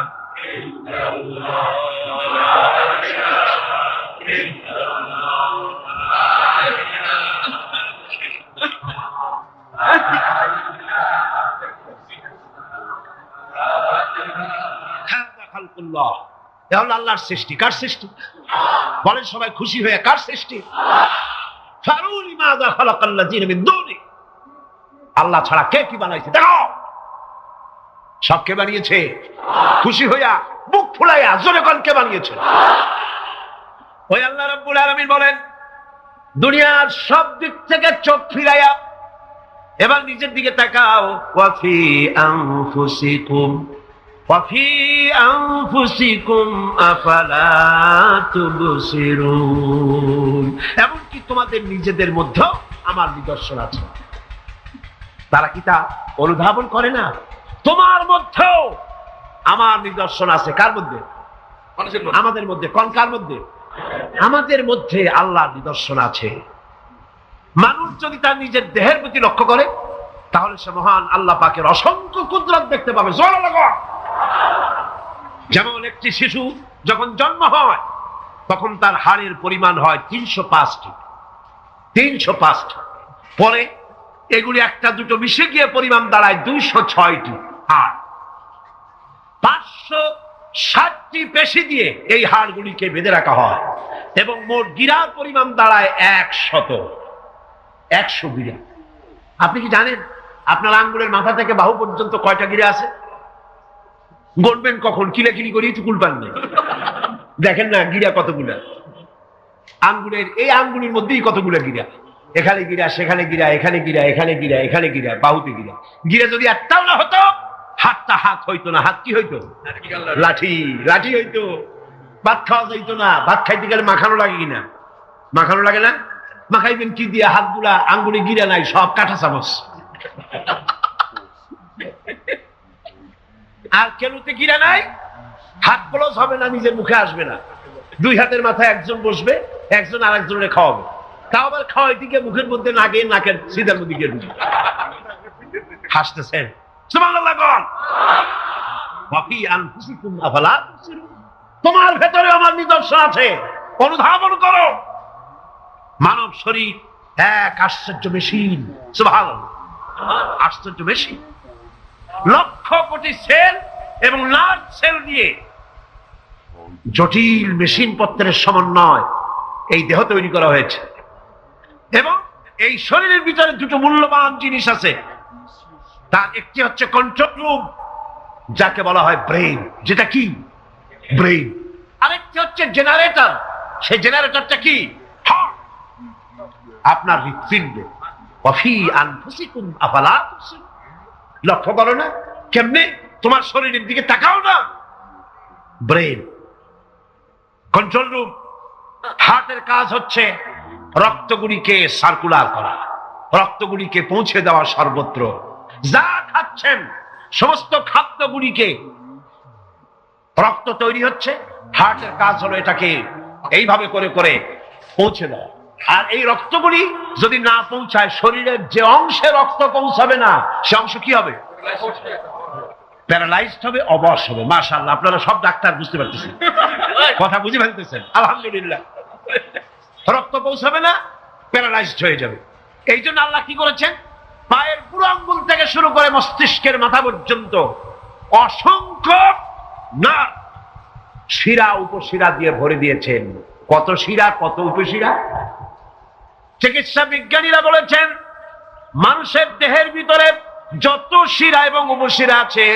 ইল্লাল্লাহ। এ হলো আল্লাহর সৃষ্টি। কার সৃষ্টি? বলেন সবাই খুশি হয়ে, কার সৃষ্টি? ফারুনি মাযা খালাকাল্লাযিনা মিন দুনি, আল্লাহ ছাড়া কে কি বানাইছে দেখো। সব কে বানিয়েছে? খুশি হইয়া বুক ফুলাইয়া জোরে কোন কে বানিয়েছে? ওই আল্লাহ রাব্বুল আলামিন বলেন, দুনিয়ার সব দিক থেকে চোখ ফিরাইয়া এবার নিজের দিকে তাকাও। ওয়াফি আনফুসিকুম আফালা তুবসিরুন, এমনকি তোমাদের নিজেদের মধ্যেও আমার নিদর্শন আছে। তারা কি তা অনুধাবন করে না? তোমার মধ্যেও আমার নিদর্শন আছে। কার মধ্যে? আমাদের মধ্যে। কোন কার মধ্যে? আমাদের মধ্যে আল্লাহর নিদর্শন আছে। মানুষ যদি তার নিজের দেহের প্রতি লক্ষ্য করে তাহলে সে মহান আল্লাহ পাকের অসংখ্য কুদরত দেখতে পাবে। জোরে লাগো। যেমন একটি শিশু যখন জন্ম হয় তখন তার হাড়ের পরিমাণ হয় 305টি। 305টি। পরে এগুলি একটা দুটো মিশে গিয়ে পরিমাণ দাঁড়ায় 206টি হাড়। 560টি পেশি দিয়ে এই হাড়গুলিকে বেঁধে রাখা হয় এবং মোট গিরার পরিমাণ দাঁড়ায় 100 গিরা। আপনি কি জানেন আপনার আঙ্গুলের মাথা থেকে বাহু পর্যন্ত কয়টা গিরা আছে? গণবেন কখন? কিলাকিলি করি চুকুল পান নেই। দেখেন না গিরা কতগুলা। আঙ্গুলের এই আঙ্গুলের মধ্যেই কতগুলা গিরা। এখানে গিরা, সেখানে গিরা, এখানে গিরা, এখানে গিরা, এখানে গিরা, বাহুতে গিরা। গিরা যদি একটাও না হতো হাতটা হাত হইতো না। হাত কি হইতো? লাঠি। লাঠি হইতো। ভাত খাওয়া যাইতো না। ভাত খাইতে গেলে মাখানো লাগে কিনা? মাখানো লাগে না? মাখাইবেন কি দিয়ে? হাতগুলা আঙ্গুলে গিরা নাই, সব কাঁটা চামচ। আর কেনুতে গিরা নাই, হাত ক্লোজ হবে না, নিজের মুখে আসবে না। দুই হাতের মাথায় একজন বসবে, একজন আর একজনের খাওয়াবে। তাও আবার খাওয়াই দিকে মুখের মধ্যে না গিয়ে নাকের সিধার মধ্যে গিয়ে ঢুকে। হাসতেছেন সুবহানাল্লাহ। ওয়াফি আনফুসিকুম আফালা তুবসিরুন, তোমার ভেতরে আমার নিদর্শন আছে, অনুধাবন করো। মানব শরীর এক আশ্চর্য মেশিন। সুবহানাল্লাহ। আশ্চর্য মেশিন। লক্ষ কোটি সেল এবং লার্জ সেল দিয়ে জটিল মেশিন পত্রের সমন্বয় এই দেহ তৈরি করা হয়েছে। এবং এই শরীরের ভিতরে দুটো মূল্যবান জিনিস আছে। তার একটি হচ্ছে কন্ট্রোল রুম, যাকে বলা হয় ব্রেন। যেটা কি? ব্রেন। আরেকটি হচ্ছে জেনারেটর। সেই জেনারেটরটা কি? হার্ট। আপনার হৃৎপিণ্ড। ওয়াফি আনফুসিকুম আফালা তুবসিরুন, লক্ষ্য করো না? কেমনে? তোমার শরীরের দিকে তাকাও না। Brain, control room. হার্টের কাজ হচ্ছে রক্তগুলিকে সার্কুলার করা, রক্তগুলিকে পৌঁছে দেওয়া সর্বত্র। যা খাচ্ছেন সমস্ত খাদ্যগুলিকে রক্ত তৈরি হচ্ছে, হার্টের কাজ হলো এটাকে এইভাবে করে করে পৌঁছে দেওয়া। আর এই রক্তগুলি যদি না পৌঁছায়, শরীরের যে অংশে রক্ত পৌঁছাবে না সে অংশ কি হবে? প্যারালাইজড হবে, অবশ হবে। মাশাআল্লাহ, আপনারা সব ডাক্তার বুঝতে পারতেছেন, কথা বুঝে ফেলতেছেন। আলহামদুলিল্লাহ। রক্ত পৌঁছাবে না, প্যারালাইজড হয়ে যাবে। এই জন্য আল্লাহ কি করেছেন? পায়ের বুড়ো আঙ্গুল থেকে শুরু করে মস্তিষ্কের মাথা পর্যন্ত অসংখ্য না শিরা উপশিরা দিয়ে ভরে দিয়েছেন। কত শিরা, কত উপশিরা! চিকিৎসা বিজ্ঞানীরা বলেছেন মানুষের দেহের ভিতরে যত শিরা এবং উপশিরা আছে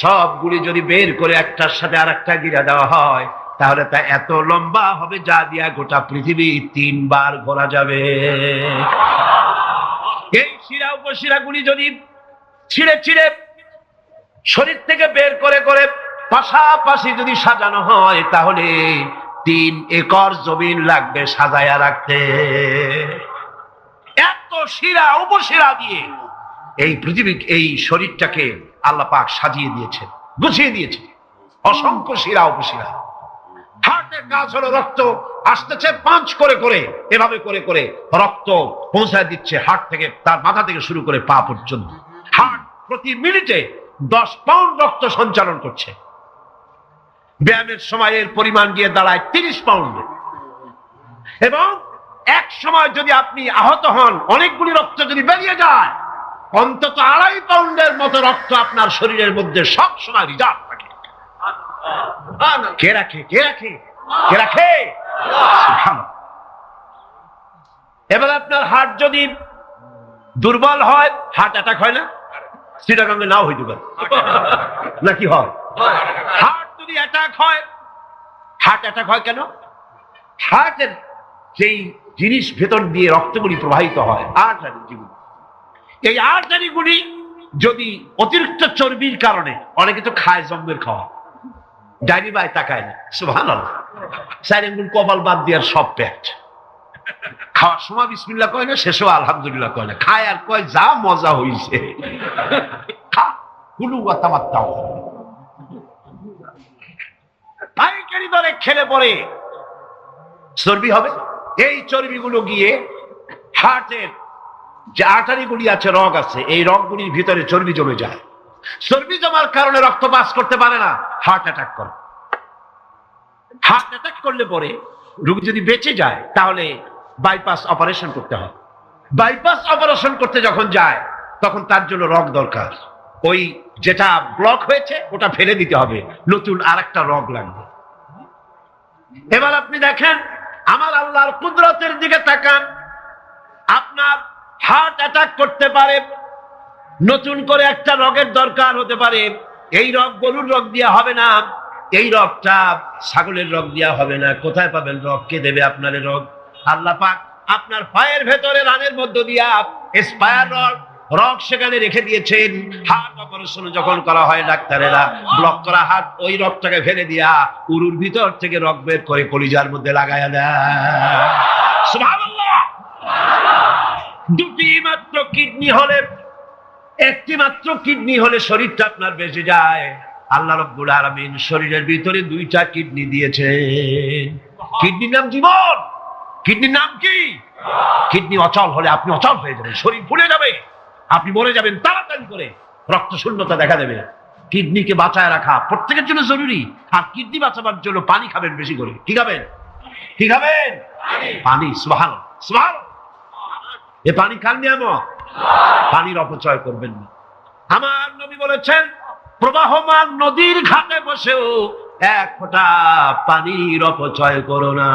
সবগুলি যদি বের করে একটার সাথে আর একটা গিরা দেওয়া হয় তাহলে তা এত লম্বা হবে যা দিয়া গোটা পৃথিবী 3 বার ঘোরা যাবে। এই শিরা উপশিরা গুলি যদি ছিঁড়ে ছিঁড়ে শরীর থেকে বের করে করে পাশাপাশি যদি সাজানো হয় তাহলে 3 একর জমিন লাগবে সাজায়া রাখতে। এত শিরা উপশিরা দিয়ে এই পৃথিবী, এই শরীরটাকে আল্লাহ পাক সাজিয়ে দিয়েছে, গুছিয়ে দিয়েছে। অসংখ্য শিরা উপশিরা। হার্টের কাজ হলো রক্ত আসতেছে পাঁচ করে করে, এভাবে করে করে রক্ত পৌঁছায় দিচ্ছে হার্ট থেকে, তার মাথা থেকে শুরু করে পা পর্যন্ত। হার্ট প্রতি মিনিটে 10 পাউন্ড রক্ত সঞ্চালন করছে। ব্যায়ামের সময় এর পরিমাণ গিয়ে দাঁড়ায় 30 পাউন্ডে। এবং এক সময় যদি আপনি আহত হন, অনেকগুলি রক্ত যদি বেরিয়ে যায়, অন্তত 2.5 পাউন্ডের মতো রক্ত আপনার শরীরের মধ্যে সব সময় রিজার্ভ থাকে। কে রাখে? কে রাখে? কে রাখে? সুবহানাল্লাহ। এবার আপনার হার্ট যদি দুর্বল হয়, হার্ট অ্যাটাক হয় না? চিটাগাঙ্গে নাও হইতে পারে, নাকি হয়? হার্ট যদি অ্যাটাক হয়, হার্ট অ্যাটাক হয় কেন? হার্টের যেই জিনিস ভেতর দিয়ে রক্তগুলি প্রবাহিত হয়, আর্টারিগুলি, এই আর্টারিগুলি যদি অতিরিক্ত চর্বির কারণে, অনেকে তো খায় জম্মের খাওয়া, ডাইনি বাই তাকায় না, সুবহানাল্লাহ, চার আঙ্গুল কপাল বাদ দেওয়ার সব পেট, খাওয়ার সময় বিসমিল্লাহ কয় না, শেষও আলহামদুলিল্লাহ কয় না, খায় আর কয় যা মজা হইছে, খা কুলু ওয়া তামাত্তাউ। পাইকারি দরে খেলে পরে চর্বি হবে, এই চর্বিগুলো গিয়ে হার্টের যে আর্টারিগুলি আছে, রগ আছে, এই রগগুলির ভিতরে চর্বি জমে যায়, চর্বি জমার কারণে রক্ত পাস করতে পারে না, হার্ট অ্যাটাক করে। হার্ট অ্যাটাক করলে পরে রোগী যদি বেঁচে যায় তাহলে বাইপাস অপারেশন করতে হয়। বাইপাস অপারেশন করতে যখন যায় তখন তার জন্য রগ দরকার, ওই যেটা ব্লক হয়েছে ওটা ফেলে দিতে হবে, নতুন আরেকটা রগ লাগবে। এবার আপনি দেখেন, আমার আল্লাহর কুদরতের দিকে তাকান, আপনার হার্ট অ্যাটাক করতে পারে, নতুন করে একটা রগের দরকার হতে পারে, এই রগ গরুর রগ দিয়া হবে না, এই রগটা ছাগলের রগ দিয়া হবে না, কোথায় পাবেন রগ? কে দেবে আপনার রগ? আল্লাহ পাক আপনার পায়ের ভেতরে রানের মধ্য দিয়া স্পায়ার রগ সেখানে রেখে দিয়েছেন। হার্ট অপারেশন যখন করা হয় ডাক্তারেরা ব্লক করা হার্ট, ওই রগটাকে ফেলে দিয়া উরুর ভিতর থেকে রগ বের করে কলিজার মধ্যে লাগায়া দেয়। সুবহানাল্লাহ। দুটি মাত্র কিডনি হলে, একটি মাত্র কিডনি হলে শরীরটা আপনার বেঁচে যায়। আল্লাহ রাব্বুল আলামিন শরীরের ভিতরে দুইটা কিডনি দিয়েছেন। কিডনির নাম জীবন। কিডনির নাম কি? কিডনি অচল হলে আপনি অচল হয়ে যাবেন, শরীর ফুলে যাবে, আপনি মরে যাবেন তাড়াতাড়ি করে, রক্ত শূন্যতা দেখা দেবে। কিডনিকে বাঁচায় রাখা প্রত্যেকের জন্য জরুরি। আর কিডনি বাঁচাবার জন্য পানি খাবেন বেশি করে। কি খাবেন? কি খাবেন? পানি। সুবহানাল্লাহ, সুবহানাল্লাহ। এ পানি খান নিয়ামত, পানির অপচয় করবেন না। আমার নবী বলেছেন, প্রবাহমান নদীর ঘাটে বসেও এক ফোঁটা পানির অপচয় করো না।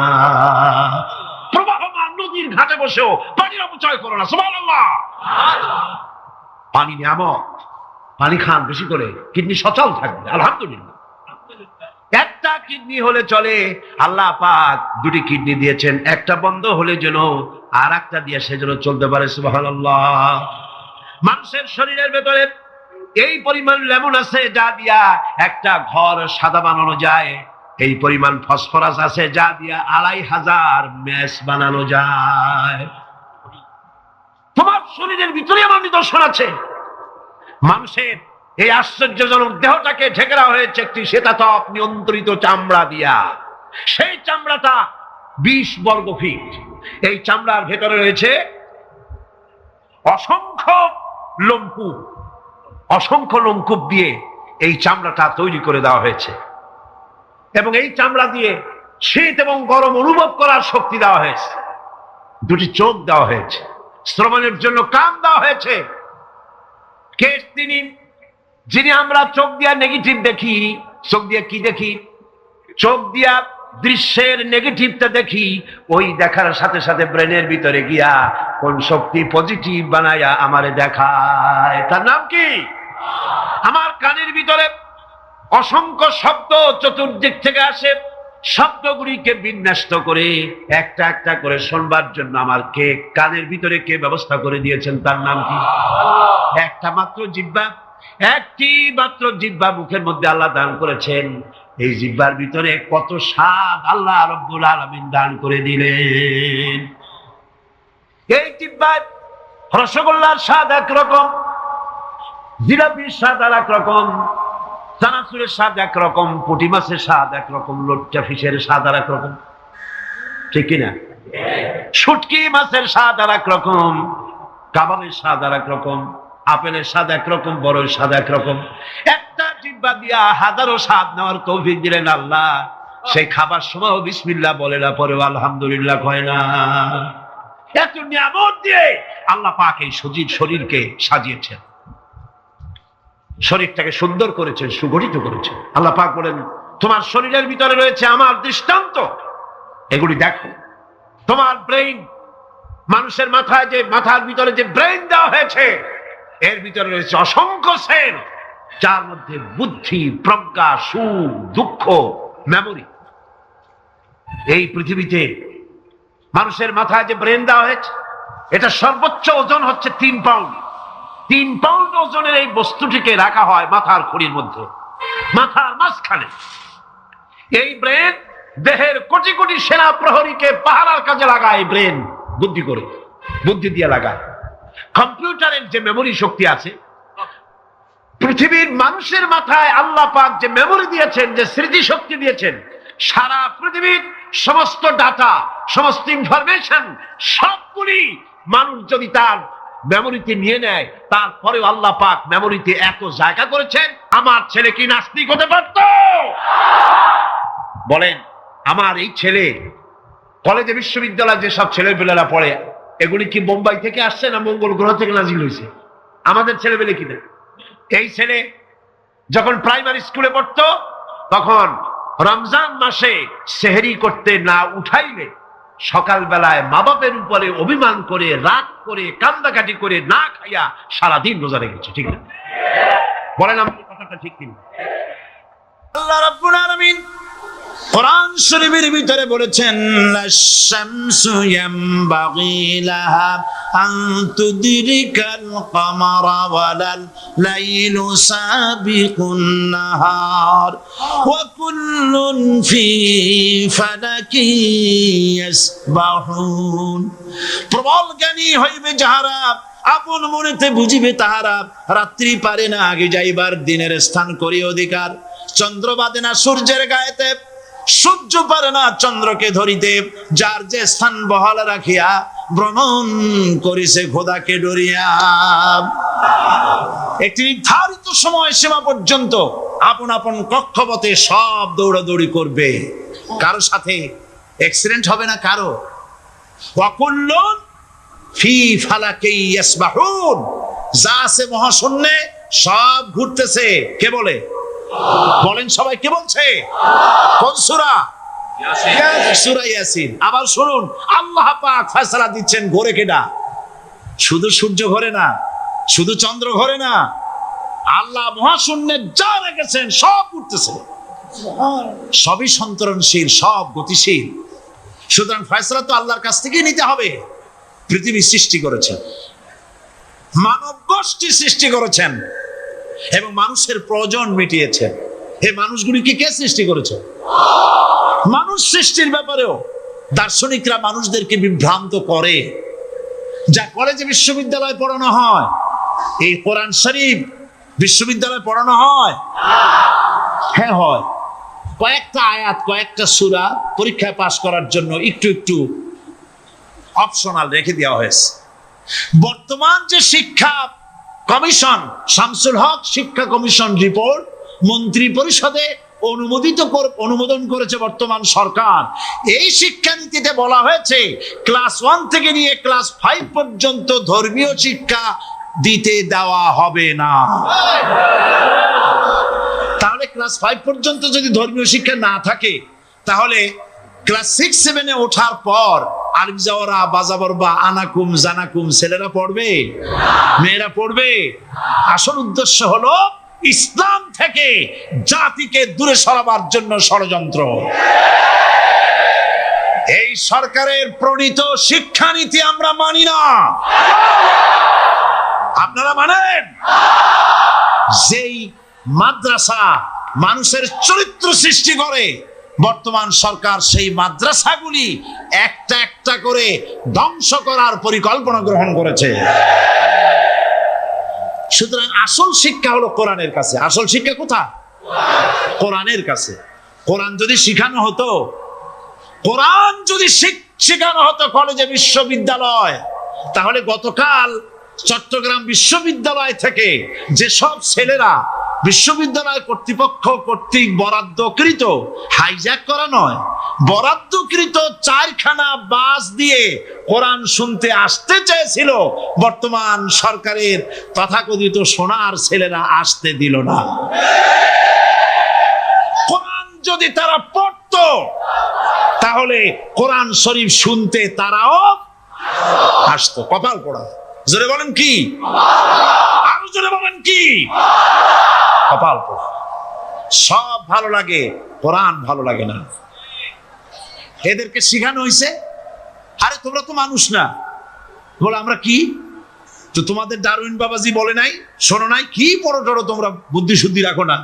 প্রবাহমান নদীর ঘাটে বসেও পানির অপচয় করো না। সুবহানাল্লাহ। পানি নিয়ামত, পানি খান বেশি করে, কিডনি সচল থাকবে। আলহামদুলিল্লাহ। একটা কিডনি হলে চলে, আল্লাহ পাক দুটি কিডনি দিয়েছেন, একটা বন্ধ হলে যেন আর একটা দিয়ে সে যেন চলতে পারে। সুবহানাল্লাহ। মানুষের শরীরের ভেতরে এই পরিমাণ লেমন আছে যা দিয়া একটা ঘর সাদা বানানো যায়, এই পরিমাণ ফসফরাস আছে যা দিয়া ২৫০০ ম্যাচ বানানো যায়। তোমার শরীরের ভিতরে আমার নিদর্শন আছে। মানুষের এই আশ্চর্যজনক দেহটাকে ঢেকে রাখা হয়েছে একটি শীতাতপ নিয়ন্ত্রিত চামড়া দিয়া। সেই চামড়াটা ২০ বর্গ ফিট। এই চামড়ার ভেতরে রয়েছে অসংখ্য লোমকূপ। অসংখ্য লোমকূপ দিয়ে এই চামড়াটা তৈরি করে দেওয়া হয়েছে, এবং এই চামড়া দিয়ে শীত এবং গরম অনুভব করার শক্তি দেওয়া হয়েছে। দুটি চোখ দেওয়া হয়েছে, শ্রবণের জন্য কান দেওয়া হয়েছে। কে তিনি যিনি আমরা চোখ দিয়া নেগেটিভ দেখি? চোখ দিয়ে কি দেখি? চোখ দিয়া দৃশ্যের নেগেটিভটা দেখি, ওই দেখার সাথে সাথে ব্রেনের ভিতরে গিয়া কোন শক্তি পজিটিভ বানায়া আমারে দেখায়। তার নাম কি? আমার কানের ভিতরে অসংখ্য শব্দ চতুর্দিক থেকে আসে, শব্দগুলিকে বিন্যস্ত করে একটা একটা করে শুনবার জন্য আমার কে কানের ভিতরে কে ব্যবস্থা করে দিয়েছেন? তার নাম কি? একটা মাত্র জিহ্বা, একটি মাত্র জিহ্বা মুখের মধ্যে আল্লাহ দান করেছেন। এই জিহ্বার ভিতরে কত স্বাদ আল্লাহ রাব্বুল আলামিন দান করে দিলেন। এই জিহ্বার রসগোল্লার স্বাদ একরকম, জিলাপির স্বাদ আর একরকম, চানাচুরের স্বাদ একরকম, পুঁটি মাছের স্বাদ একরকম, লোট্টা ফিশের স্বাদ আর একরকম, ঠিক কিনা? শুটকি মাছের স্বাদ আর একরকম, কাবাবের স্বাদ আর একরকম, আপেলের স্বাদ একরকম, বড়ের স্বাদ একরকম। একটা জিহ্বা দিয়া হাজারো স্বাদ নেওয়ার তৌফিক দিলেন আল্লাহ। সেই খাবার সময় বিসমিল্লাহ বলে না, পরে আলহামদুলিল্লাহ কয় না। এত নিয়ামত দিয়ে আল্লাহ পাক এই সজীব শরীরকে সাজিয়েছেন, শরীরটাকে সুন্দর করেছেন, সুগঠিত করেছেন। আল্লাহ পাক বলেন, তোমার শরীরের ভিতরে রয়েছে আমার দৃষ্টান্ত, এগুলি দেখো। তোমার ব্রেইন, মানুষের মাথায় যে মাথার ভিতরে যে ব্রেইন দেওয়া হয়েছে, এর ভিতরে রয়েছে অসংখ্য সেল, যার মধ্যে বুদ্ধি, প্রজ্ঞা, সুখ, দুঃখ, মেমোরি। এই পৃথিবীতে মানুষের মাথায় যে ব্রেন দেওয়া হয়েছে, এটা সর্বোচ্চ ওজন হচ্ছে 3 পাউন্ড। 3 পাউন্ড ওজনের এই বস্তুটিকে রাখা হয় মাথার খুঁড়ির মধ্যে, মাথার মাঝখানে। এই ব্রেন দেহের কোটি কোটি সেনা প্রহরীকে পাহারার কাজে লাগায়। এই ব্রেন বুদ্ধি করে, বুদ্ধি দিয়ে লাগায়। কম্পিউটারের যে মেমোরি শক্তি আছে, পৃথিবীর মানুষের মাথায় আল্লাহ পাক যে মেমোরি দিয়েছেন, যে স্মৃতি শক্তি দিয়েছেন, সারা পৃথিবীর সমস্ত ডাটা, সমস্ত ইনফরমেশন সবগুলি মানুষ যদি তার মেমোরিতে নিয়ে নেয়, তারপরেও আল্লাহ পাক মেমোরিতে এত জায়গা করেছেন। আমার ছেলে কি নাস্তিক হতে পারত? বলেন, আমার এই ছেলে কলেজে, বিশ্ববিদ্যালয়ে যেসব ছেলেপেলেরা পড়ে, এগুলি কি বোম্বাই থেকে আসছে না মঙ্গল গ্রহ থেকে নাজিল হয়েছে? আমাদের ছেলেপেলে কিনা? এই ছেলে যখন প্রাইমারি স্কুলে পড়তো, তখন রমজান মাসে সেহরি করতে না উঠাইলে সকালবেলায় মা বাপের উপরে অভিমান করে, রাগ করে, কান্দাকাটি করে না খাইয়া সারাদিন রোজা রেখেছে। ঠিক না? বলেন আমার কথাটা ঠিক কিনা? আল্লাহ রাব্বুল আলামিন কোরআন শরীফের ভিতরে বলেছেন, লাশ-শামসু ইয়ামবাগি লাহা আন তুদরিকাল কামারা ওয়ালাল লাইলু সাবিকুন নাহার ওয়া কুল্লুন ফি ফালাকি ইয়াসবাহুন। প্রবল জ্ঞানী হইবে যাহারা, আপন মনেতে বুঝিবে তাহারা। রাত্রি পারে না আগে যাইবার, দিনের স্থান করি অধিকার। চন্দ্র বাদে না সূর্যের গায়েতে, সূর্য পারে না চন্দ্রকে ধরিতে। যার যে স্থান বহাল রাখিয়া ভ্রমণ করিছে খোদাকে ডরিয়া। একটি নির্ধারিত সময় সীমা পর্যন্ত আপন আপন কক্ষপথে সব দৌড়াদৌড়ি করবে। কারো সাথে অ্যাক্সিডেন্ট হবে না কারো। ওয়াকুল্লুন ফি ফালাকি ইয়াসবাহুন। যা আছে মহাশূন্যে সব ঘুরতেছে। কে বলে? বলেন সবাই, কে বলছে? কোন সূরা? সূরা ইয়াসিন। আবার শুনুন, আল্লাহ পাক ফয়সালা দিচ্ছেন, ঘোরে কেডা? শুধু সূর্য ঘোরে না, শুধু চন্দ্র ঘোরে না, আল্লাহ মহাশূন্যে যা রেখেছেন সব ঘুরতেছে, সবই সন্তরণশীল, সব গতিশীল। সুতরাং ফয়সালা তো আল্লাহর কাছ থেকেই নিতে হবে। পৃথিবী সৃষ্টি করেছেন, মানব গোষ্ঠী সৃষ্টি করেছেন এবং মানুষের প্রয়োজন মিটিয়েছেন। এই মানুষগুলিকে কে সৃষ্টি করেছে? মানুষ সৃষ্টির ব্যাপারেও দার্শনিকরা মানুষদেরকে বিভ্রান্ত করে। যা কলেজে, বিশ্ববিদ্যালয়ে পড়ানো হয়, এই কোরআন শরীফ বিশ্ববিদ্যালয়ে পড়ানো হয়? হ্যাঁ হয়। কয়েকটা আয়াত, কয়েকটা সূরা পরীক্ষায় পাস করার জন্য একটু একটু অপশনাল রেখে দেওয়া হয়েছে। বর্তমান যে শিক্ষা কমিশন, শামসুল হক শিক্ষা কমিশন রিপোর্ট মন্ত্রী পরিষদে অনুমোদন করেছে বর্তমান সরকার। এই শিক্ষানীতিতে বলা হয়েছে ক্লাস 1 থেকে নিয়ে ক্লাস 5 পর্যন্ত ধর্মীয় শিক্ষা দিতে দেওয়া হবে না। তাহলে ক্লাস 5 পর্যন্ত যদি ধর্মীয় শিক্ষা না থাকে, তাহলে ক্লাস 6-7-এ ওঠার পর আলিফ জাওরা, বাজাবর বা আনাকুম, জানাকুম ছেলেরা পড়বে? মেয়েরা পড়বে? আসল উদ্দেশ্য হলো ইসলাম থেকে জাতিকে দূরে সরাবার জন্য ষড়যন্ত্র। এই সরকারের প্রণীত শিক্ষানীতি আমরা মানি না। আপনারা মানেন? যেই মাদ্রাসা মানুষের চরিত্র সৃষ্টি করে, বর্তমান সরকার সেই মাদ্রাসাগুলি একটা একটা করে ধ্বংস করার পরিকল্পনা গ্রহণ করেছে। সুতরাং আসল শিক্ষা হলো কোরআনের কাছে। আসল শিক্ষা কোথায়? কোরআনের কাছে। কোরআন যদি শিখানো হতো, কোরআন যদি শেখানো হতো কলেজে, বিশ্ববিদ্যালয়, তাহলে গতকাল চট্টগ্রাম বিশ্ববিদ্যালয় থেকে যেসব ছেলেরা বিশ্ববিদ্যালয় কর্তৃপক্ষ কর্তৃক বরাদ্দকৃত, হাইজ্যাক করা নয়, বরাদ্দকৃত 4খানা বাস দিয়ে কোরআন শুনতে আসতে চেয়েছিল, বর্তমান সরকারের তথাকথিত সোনার ছেলেরা আসতে দিল না। কোরআন যদি তারা পড়তো তাহলে কোরআন শরীফ শুনতে তারাও আসতো। কপাল পড়া। জোরে বলেন কি? আরো জোরে বলেন কি? কপাল পড়া। সব ভালো লাগে, কোরআন ভালো লাগে না। এদেরকে শিখানো হয়েছে, আরে তোমরা তো মানুষ না। বলে আমরা কি? তো তোমাদের ডারউইন বাবাজি বলে নাই, শোনো নাই? কি পড়ো টড়ো তোমরা, বুদ্ধি শুদ্ধি রাখো না।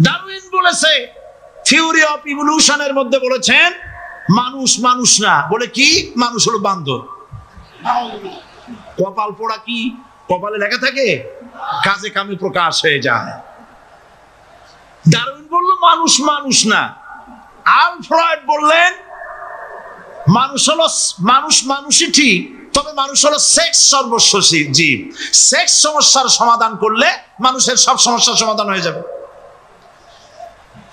ডারউইন বলেছে, থিওরি অফ ইভলিউশনের মধ্যে বলেছেন মানুষ মানুষ না। বলে কি? মানুষ হলো বান্দর। কপাল পোড়া কি? কপালে লেখা থাকে? কাজে কামে প্রকাশ হয়ে যায়। ডারউইন বলল মানুষ মানুষ না। আলফ্রেড বললেন মানুষ হলো মানুষই ঠিক, তবে মানুষ হলো সেক্স সর্বস্ব জীব। সেক্স সমস্যার সমাধান করলে মানুষের সব সমস্যার সমাধান হয়ে যাবে।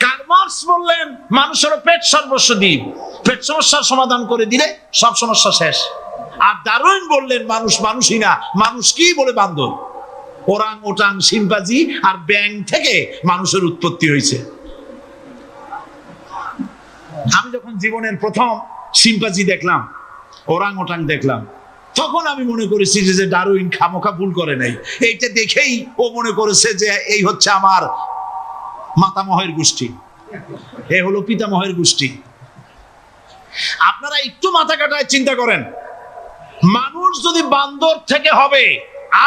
কার্ল মার্কস বললেন মানুষ হলো পেট সর্বস্ব জীব, পেট সমস্যার সমাধান করে দিলে সব সমস্যা শেষ। আর ডারউইন বললেন মানুষ মানুষই না, মানুষ কি? বলে বান্দর। ওরাং ওটাং শিম্পাজি আর ব্যাং থেকে মানুষের উৎপত্তি হয়েছে। আমি যখন জীবনের প্রথম শিম্পাজি দেখলাম, ওরাং ওটাং দেখলাম, তখন আমি মনে করেছি যে ডারউইন খামোখা ভুল করে নাই। এইটা দেখেই ও মনে করেছে যে এই হচ্ছে আমার মাতামহের গোষ্ঠী, এ হলো পিতামহের গোষ্ঠী। আপনারা একটু মাথা কাটায় চিন্তা করেন, মানুষ যদি বান্দর থেকে হবে,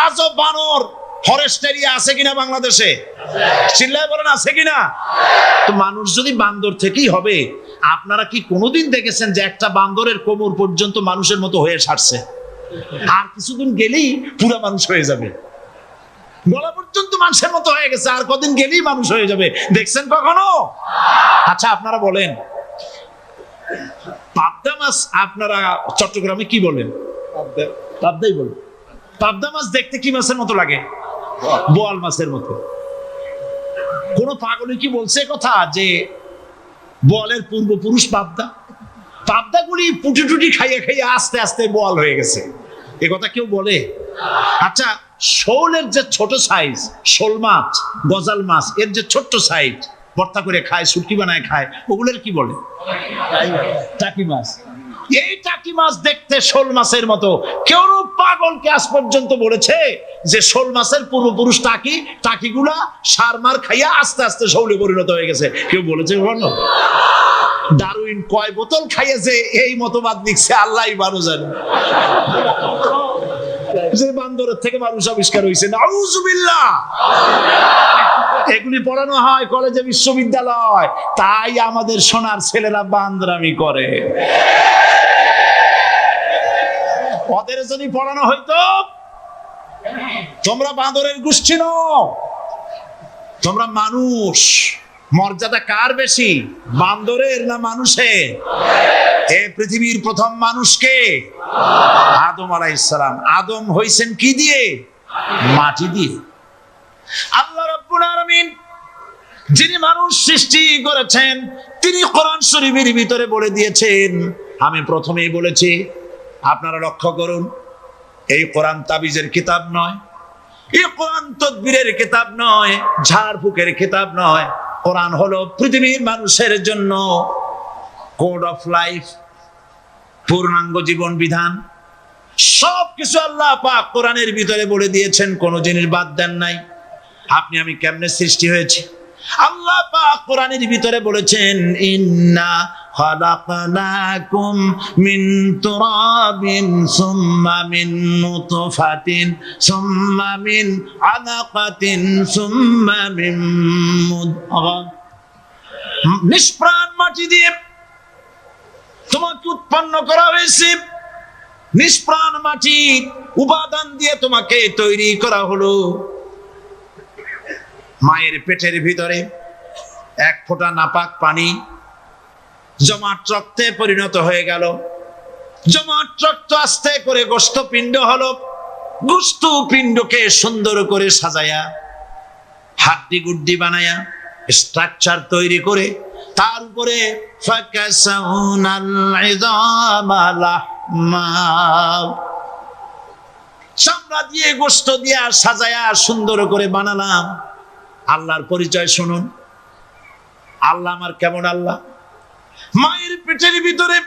আজও বানর ফরেস্ট এরিয়া আছে কিনা বাংলাদেশে? চিল্লায় বলেন আছে কিনা? তো মানুষ যদি বান্দর থেকেই হবে, আপনারা কি কোনোদিন দেখেছেন যে একটা বান্দরের কোমর পর্যন্ত মানুষের মতো হয়ে সারছে? আর কিছুদিন গেলেই পুরো মানুষ হয়ে যাবে। গলা পর্যন্ত মানুষের মতো হয়ে গেছে, আর কদিন গেলেই মানুষ হয়ে যাবে। দেখছেন কখনো? আচ্ছা আপনারা বলেন, পাবদা মাছ আপনারা চট্টগ্রামে কি বলেন? পাবদাই বলেন। পাবদা মাছ দেখতে কি মাছের মতো লাগে? বোয়াল মাছের মতো। কোন পাগলে কি বলছে কথা যে বোয়ালের পূর্বপুরুষ পাবদা? পাবদাগুলি পুটি টুটি খাইয়ে খাইয়ে আস্তে আস্তে বোয়াল হয়ে গেছে, এ কথা কেউ বলে? আচ্ছা শোলের যে ছোট সাইজ, শোল মাছ, গজাল মাছ, এর যে ছোট্ট সাইজ ভর্তা করে খায়, শুটকি বানায় খায়, ওগুলোর কি বলে? টাকি মাছ। এই টাকি মাছ দেখতে শোল মাছের মতো। কেউ পাগলকে আজ পর্যন্ত বলেছে যে শোল মাছের পূর্বপুরুষ টাকি, টাকিগুলা সার মার খাইয়া আস্তে আস্তে শৌলে পরিণত হয়ে গেছে? কেউ বলেছে কখনো? ডারউইন কয় বোতল খাইয়েছে এই মতবাদ লিখছে আল্লাহই ভালো জানে। যে বান্দরের থেকে মানুষ আবিষ্কার হয়েছে, নাউজুবিল্লাহ। এগুলি পড়ানো হয় কলেজে, বিশ্ববিদ্যালয়, তাই আমাদের সোনার ছেলেরা বান্দরামি করে। ওদের যদি পড়ানো হইতো তোমরা বান্দরের গোষ্ঠী নও, তোমরা মানুষ। মর্যাদা কার বেশি, বান্দরের না মানুষের? এ পৃথিবীর প্রথম মানুষকে আদম আলাইহিস সালাম। আদম হইছেন কি দিয়ে? মাটি দিয়ে। আল্লাহ রাব্বুল আলামিন যিনি মানুষ সৃষ্টি করেছেন, তিনি কোরআন শরীফের ভিতরে বলে দিয়েছেন, আমি প্রথমেই বলেছি, আপনারা লক্ষ্য করুন, এই কোরআন তাবিজের কিতাব নয়, এই কোরআন তদবিরের কিতাব নয়, ঝাড়ফুঁকের কিতাব নয়। কোরআন হলো পৃথিবীর মানুষের জন্য কোড অফ লাইফ, পূর্ণাঙ্গ জীবন বিধান। সবকিছু আল্লাহ পাক কোরআনের ভিতরে বলে দিয়েছেন, কোনো জিনিস বাদ দেন নাই। আপনি আমি কেমনে সৃষ্টি হয়েছি আল্লাহ পাক কোরআনের ভিতরে বলেছেন, ইন্না খালাকনাকুম মিন তুরাবিন সুম্মা মিন নুতফাতিন সুম্মা মিন আলাকাতিন সুম্মা মিন মুদগা। নিষ্প্রাণ মাটি দিয়ে তোমাকে উৎপন্ন করা হয়েছে, নিষ্প্রাণ মাটি উপাদান দিয়ে তোমাকে তৈরি করা হলো। মায়ের পেটের ভিতরে এক ফোঁটা নাপাক পানি জমাট রক্তে পরিণত হয়ে গেল, জমাট রক্ত আস্তে করে গোস্ত পিণ্ড হলো, গোস্ত পিণ্ডকে সুন্দর করে সাজায়া হাড্ডি গুড্ডি বানায়া স্ট্রাকচার তৈরি করে তার উপরে চামড়া দিয়ে গোস্ত দিয়ে সাজায়া সুন্দর করে বানালাম। আল্লাহর পরিচয় শুনুন, আল্লাহ আমার কেমন আল্লাহ, মায়ের পেটের ভিতরে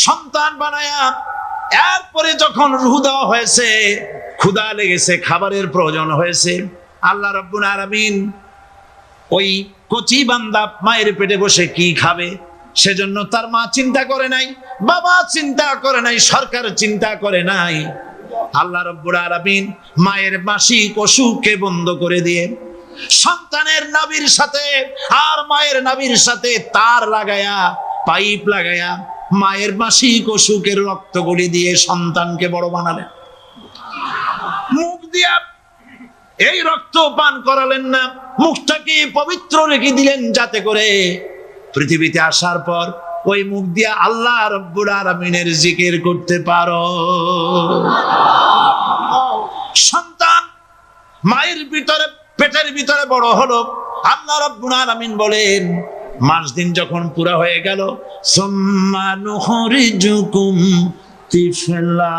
সন্তান বানায়া এরপরে যখন রূহ দেওয়া হয়েছে, ক্ষুধা লেগেছে, খাবারের প্রয়োজন হয়েছে, আল্লাহ রাব্বুল আলামিন ওই কচি বান্দা মায়ের পেটে বসে কি খাবে, সেজন্য তার মা চিন্তা করে নাই, বাবা চিন্তা করে নাই, সরকার চিন্তা করে নাই। আল্লাহ রাব্বুল আলামিন মায়ের মাসিক অসুখকে বন্ধ করে দিয়ে সন্তানের নাভির সাথে আর মায়ের নাভির সাথে তার লাগায়া, পাইপ লাগায়া মায়ের মাসিক অসুখের রক্তগুলি দিয়ে সন্তানকে বড় বানালেন। মুখ দিয়া এই রক্ত পান করালেন না, মুখটাকে পবিত্র রেখে দিলেন যাতে করে পৃথিবীতে আসার পর ওই মুখ দিয়া আল্লাহ রাব্বুল আলামিনের জিকির করতে পারো। সন্তান মায়ের ভিতরে, পেটের ভিতরে বড় হলো। আল্লাহ রাব্বুল আলামিন বলেন, মাস দিন যখন পুরা হয়ে গেল, সুম্মা নুখরিজুকুম তিফলা,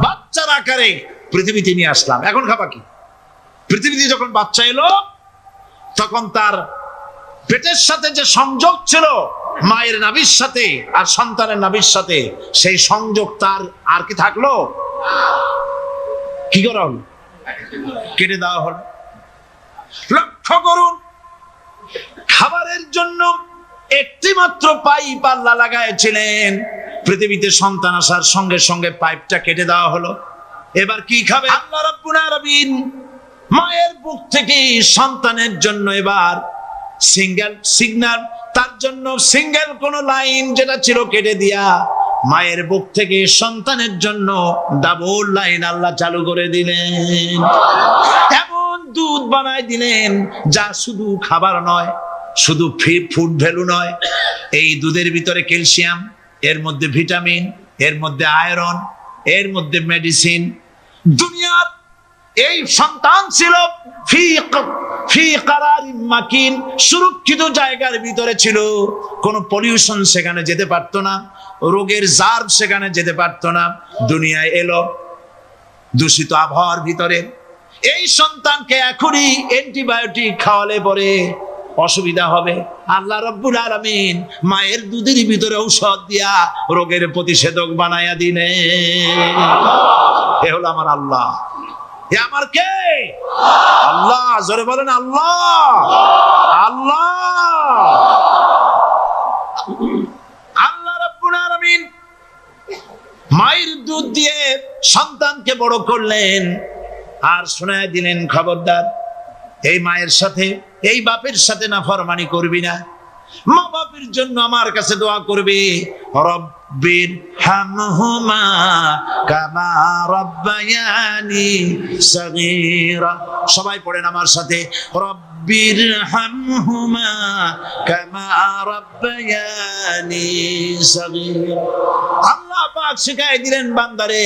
বাচ্চার আকারে পৃথিবীতে নিয়ে আসলাম। এখন খাবা কি? পৃথিবীতে যখন বাচ্চা এলো, তখন তার পেটের সাথে যে সংযোগ ছিল মায়ের নাভির সাথে আর সন্তানের নাভির সাথে, সেই সংযোগ তার আর কি থাকলো? কি করা হলো? কেটে দেওয়া হলো। লক্ষ্য করুন, খাবারের জন্য একটি মাত্র পাইপ আল্লাহ লাগাইছিলেন, পৃথিবীতে সন্তান আসার সঙ্গে সঙ্গে পাইপটা কেটে দেওয়া হলো। এবার কি খাবে? আল্লাহ রাব্বুল আলামিন মায়ের বুক থেকে সন্তানের জন্য এবার সিঙ্গেল সিগন্যাল, তার জন্য সিঙ্গেল কোন লাইন যেটা ছিল কেটে দিয়া মায়ের বুক থেকে সন্তানের জন্য ডাবল লাইন আল্লাহ চালু করে দিলেন। এমন দুধ বানাই দিলেন যা শুধু খাবার নয়, শুধু ফুড ভ্যালু নয়, এই দুধের ভিতরে ক্যালসিয়াম, এর মধ্যে ভিটামিন, এর মধ্যে আয়রন, এর মধ্যে মেডিসিন। দুনিয়ার এই সন্তান ছিল ফি কারারিন মাকিন, সুরক্ষিত জায়গার ভিতরে ছিল, কোনো পলিউশন সেখানে যেতে পারতো না, রোগের জার্ম সেখানে যেতে পারতো না। দুনিয়ায় এলো দূষিত আবহাওয়ার ভিতরে। এই সন্তানকে এখনই অ্যান্টিবায়োটিক খাওয়ালে পরে অসুবিধা হবে। আল্লাহ রাব্বুল আলামিন মায়ের দুধের ভিতরে ঔষধ দিয়া রোগের প্রতিষেধক বানায়া দিলেন। এ হলো আমার আল্লাহ। এ আমার কে? আল্লাহ। জোরে বলেন আল্লাহ। আল্লাহ। আল্লাহ রাব্বুল আলামিন মায়ের দুধ দিয়ে সন্তানকে বড় করলেন আর শোনায় দিলেন, খবরদার এই মায়ের সাথে, এই বাপের সাথে নাফরমানি করবি না। মা বাপের জন্য আমার কাছে দোয়া করবি, রব্বির হামহুমা কামা রব্বায়ানি সগীরা। সবাই পড়েন আমার সাথে, রব্বির হামহুমা কামা রব্বায়ানি সগীরা। আল্লাহ পাক শিখাই দিলেন বান্দারে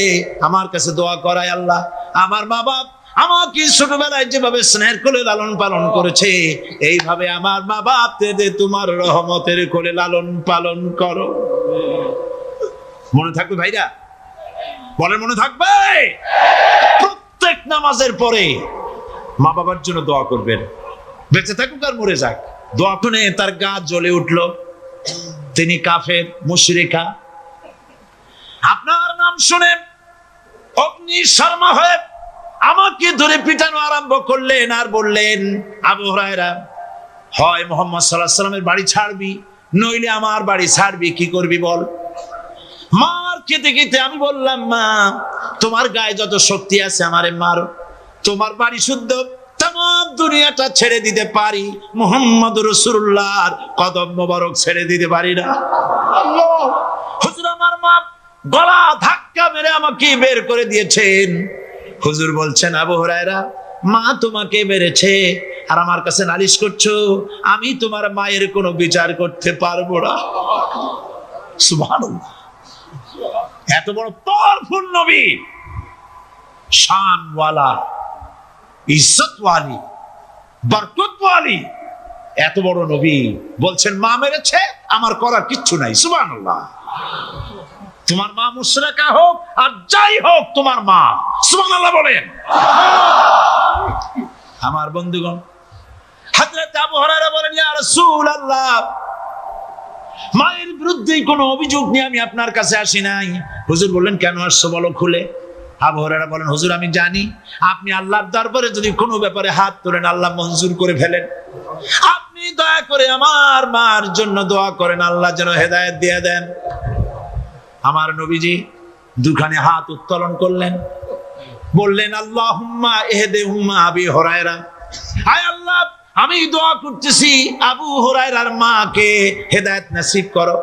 আমার কাছে দোয়া করায়, আল্লাহ আমার মা বাপ আমাকে ছোটবেলায় যেভাবে স্নেহের কোলে লালন পালন করেছে, এইভাবে আমার মা বাপ তোমার রহমতের কোলে লালন পালন করো। মনে থাকবে ভাইরা? বলেন মনে থাকবে? প্রত্যেক নামাজের পরে মা বাবার জন্য দোয়া করবেন, বেঁচে থাকুক আর মরে যাক। দোয়া শুনে তার গা জ্বলে উঠলো, তিনি কাফের, মুশরিকা। আপনার নাম শুনে অগ্নি শর্মা হয়ে আমাকে ধরে পিটানো আরম্ভ করলেন আর বললেন, আবু হুরায়রা, হয় মুহাম্মদ সাল্লাল্লাহু আলাইহি ওয়াসাল্লামের বাড়ি ছাড়বি, নইলে আমার বাড়ি ছাড়বি, কি করবি বল। মার খেতে খেতে আমি বললাম, মা তোমার গায়ে যত শক্তি আছে আমারে মারো, তোমার বাড়ি শুদ্ধ, তামাম দুনিয়াটা ছেড়ে দিতে পারি, মুহাম্মদ রাসূলুল্লাহর কদম মোবারক ছেড়ে দিতে পারি না। আল্লাহ। হুজুর আমার মা গলা ধাক্কা মেরে আমাকে বের করে দিয়েছেন। হুজুর বলছেন, আবু হুরায়রা, মা তোমাকে মেরেছে আর আমার কাছে নালিশ করছো, আমি তোমার মায়ের কোনো বিচার করতে পারবো না। সুবহানাল্লাহ। এত বড় পাওয়ারফুল নবী, শানওয়ালা, ইজ্জতওয়ালি, বরকতওয়ালি, এত বড় নবী বলছেন মা মেরেছে, আমার করার কিচ্ছু নাই। সুবহানাল্লাহ। তোমার মা মুশরিকা হোক আর যাই হোক, তোমার মা। সুবহানাল্লাহ বলেন। আমার বন্ধুগণ, হযরত আবু হুরায়রা বলেন, ইয়া রাসূলুল্লাহ, মায়ের বিরুদ্ধে কোনো অভিযোগ নিয়ে আমি আপনার কাছে আসি নাই। হুজুর বললেন, কেন আসছো বলো খুলে। আবু হুরায়রা বলেন, হুজুর আমি জানি আপনি আল্লাহর দরবারে যদি কোনো ব্যাপারে হাত তোলেন আল্লাহ মঞ্জুর করে ফেলেন। আপনি দয়া করে আমার মার জন্য দোয়া করেন, আল্লাহ যেন হেদায়েত দিয়ে দেন। আমার নবীজি দুখানে হাত উত্তোলন করলেন, বললেন, আল্লাহুম্মা ইহদিহুম্মা আবি হুরায়রা, আয় আল্লাহ আমি দোয়া করতেছি আবু হুরায়রার মাকে হেদায়েত নসিব করো।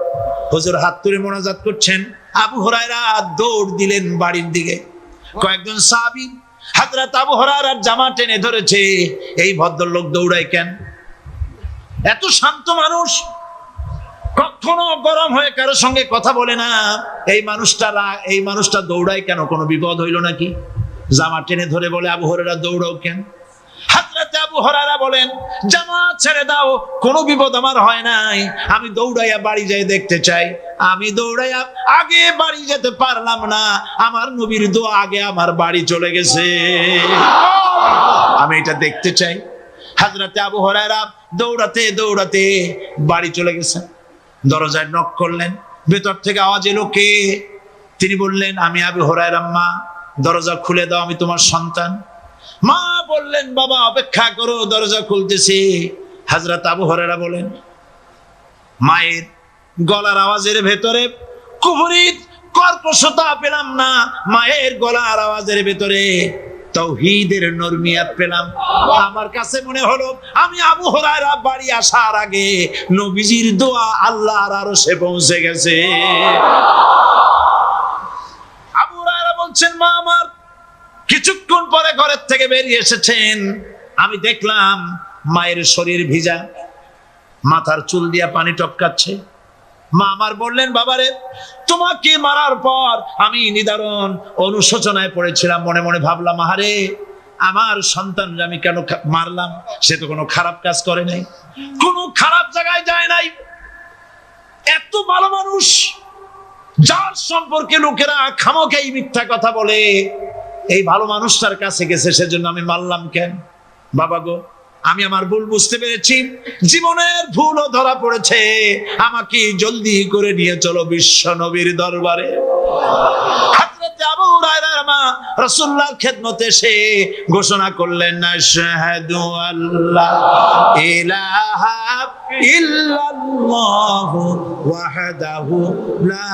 হুজুর হাত তুলে মোনাজাত করছেন, আবু হুরায়রা দৌড় দিলেন বাড়ির দিকে। কয়েকজন সাহাবী হযরত আবু হুরায়রার জামা টেনে ধরেছে, এই ভদ্রলোক দৌড়ায় কেন? এত শান্ত মানুষ, কখনো গরম হয়ে কারো সঙ্গে কথা বলে না, এই মানুষটা দৌড়ায় কেন? কোনো বিপদ হইল নাকি? জামা টেনে ধরে বলে, আবু হুরায়রা দৌড়াও কেন? হযরত আবু হুরায়রা বলেন, জামা ছেড়ে দাও, কোনো বিপদ আমার হয় নাই, আমি দৌড়াইয়া বাড়ি যাই দেখতে চাই। আমি দৌড়াইয়া আগে বাড়ি যেতে পারলাম না, আমার নবীর দোয়া আগে আমার বাড়ি চলে গেছে, আমি এটা দেখতে চাই। হযরত আবু হুরায়রা দৌড়াতে দৌড়াতে বাড়ি চলে গেছেন। দরজায় নক করলেন, ভেতর থেকে আওয়াজ এলো, কে? তিনি বললেন, আমি আবু হুরায়রা, মা দরজা খুলে দাও, আমি তোমার সন্তান। মা বললেন, বাবা অপেক্ষা করো, দরজা খুলতেছি। হযরত আবু হুরায়রা বলেন, মায়ের গলার আওয়াজের ভেতরে কুফরি কর্কশতা পেলাম না, মায়ের গলার আওয়াজের ভেতরে তাওহীদের নরমিয়াত পেলাম। আমার কাছে মনে হলো আমি আবু হুরায়রা বাড়ি আসার আগে নবীজির দোয়া আল্লাহর আরশে পৌঁছে গেছে। আবু হুরায়রা বলছেন, মা আমার কিছুক্ষণ পরে ঘরের থেকে বেরিয়ে এসেছেন, আমি দেখলাম মায়ের শরীর ভিজা, মাথার চুল দিয়া পানি টপকাচ্ছে। মা আমার বললেন, বাবারে তোমাকে মারার পর আমি নিদারুণ অনুশোচনায় পড়েছিলাম, মনে মনে ভাবলাম, আহারে আমার সন্তান আমি কেন মারলাম? সে তো কোনো খারাপ কাজ করে নাই, কোনো খারাপ জায়গায় যায় নাই, এত ভালো মানুষ, যার সম্পর্কে লোকেরা খামোখাই মিথ্যা কথা বলে, এই ভালো মানুষটার কাছে গেছে, সেজন্য আমি মারলাম কেন? বাবা গো, আমি আমার ভুল বুঝতে পেরেছি, জীবনের ভুলও ধরা পড়েছে, আমাকে জলদি করে নিয়ে চলো বিশ্ব নবীর দরবারে। হযরত আবু হুরায়রার মা রাসূলুল্লাহর খেদমতে এসে ঘোষণা করলেন, আশহাদু আল্লা ইলাহা ইল্লাল্লাহু ওয়াহদাহু লা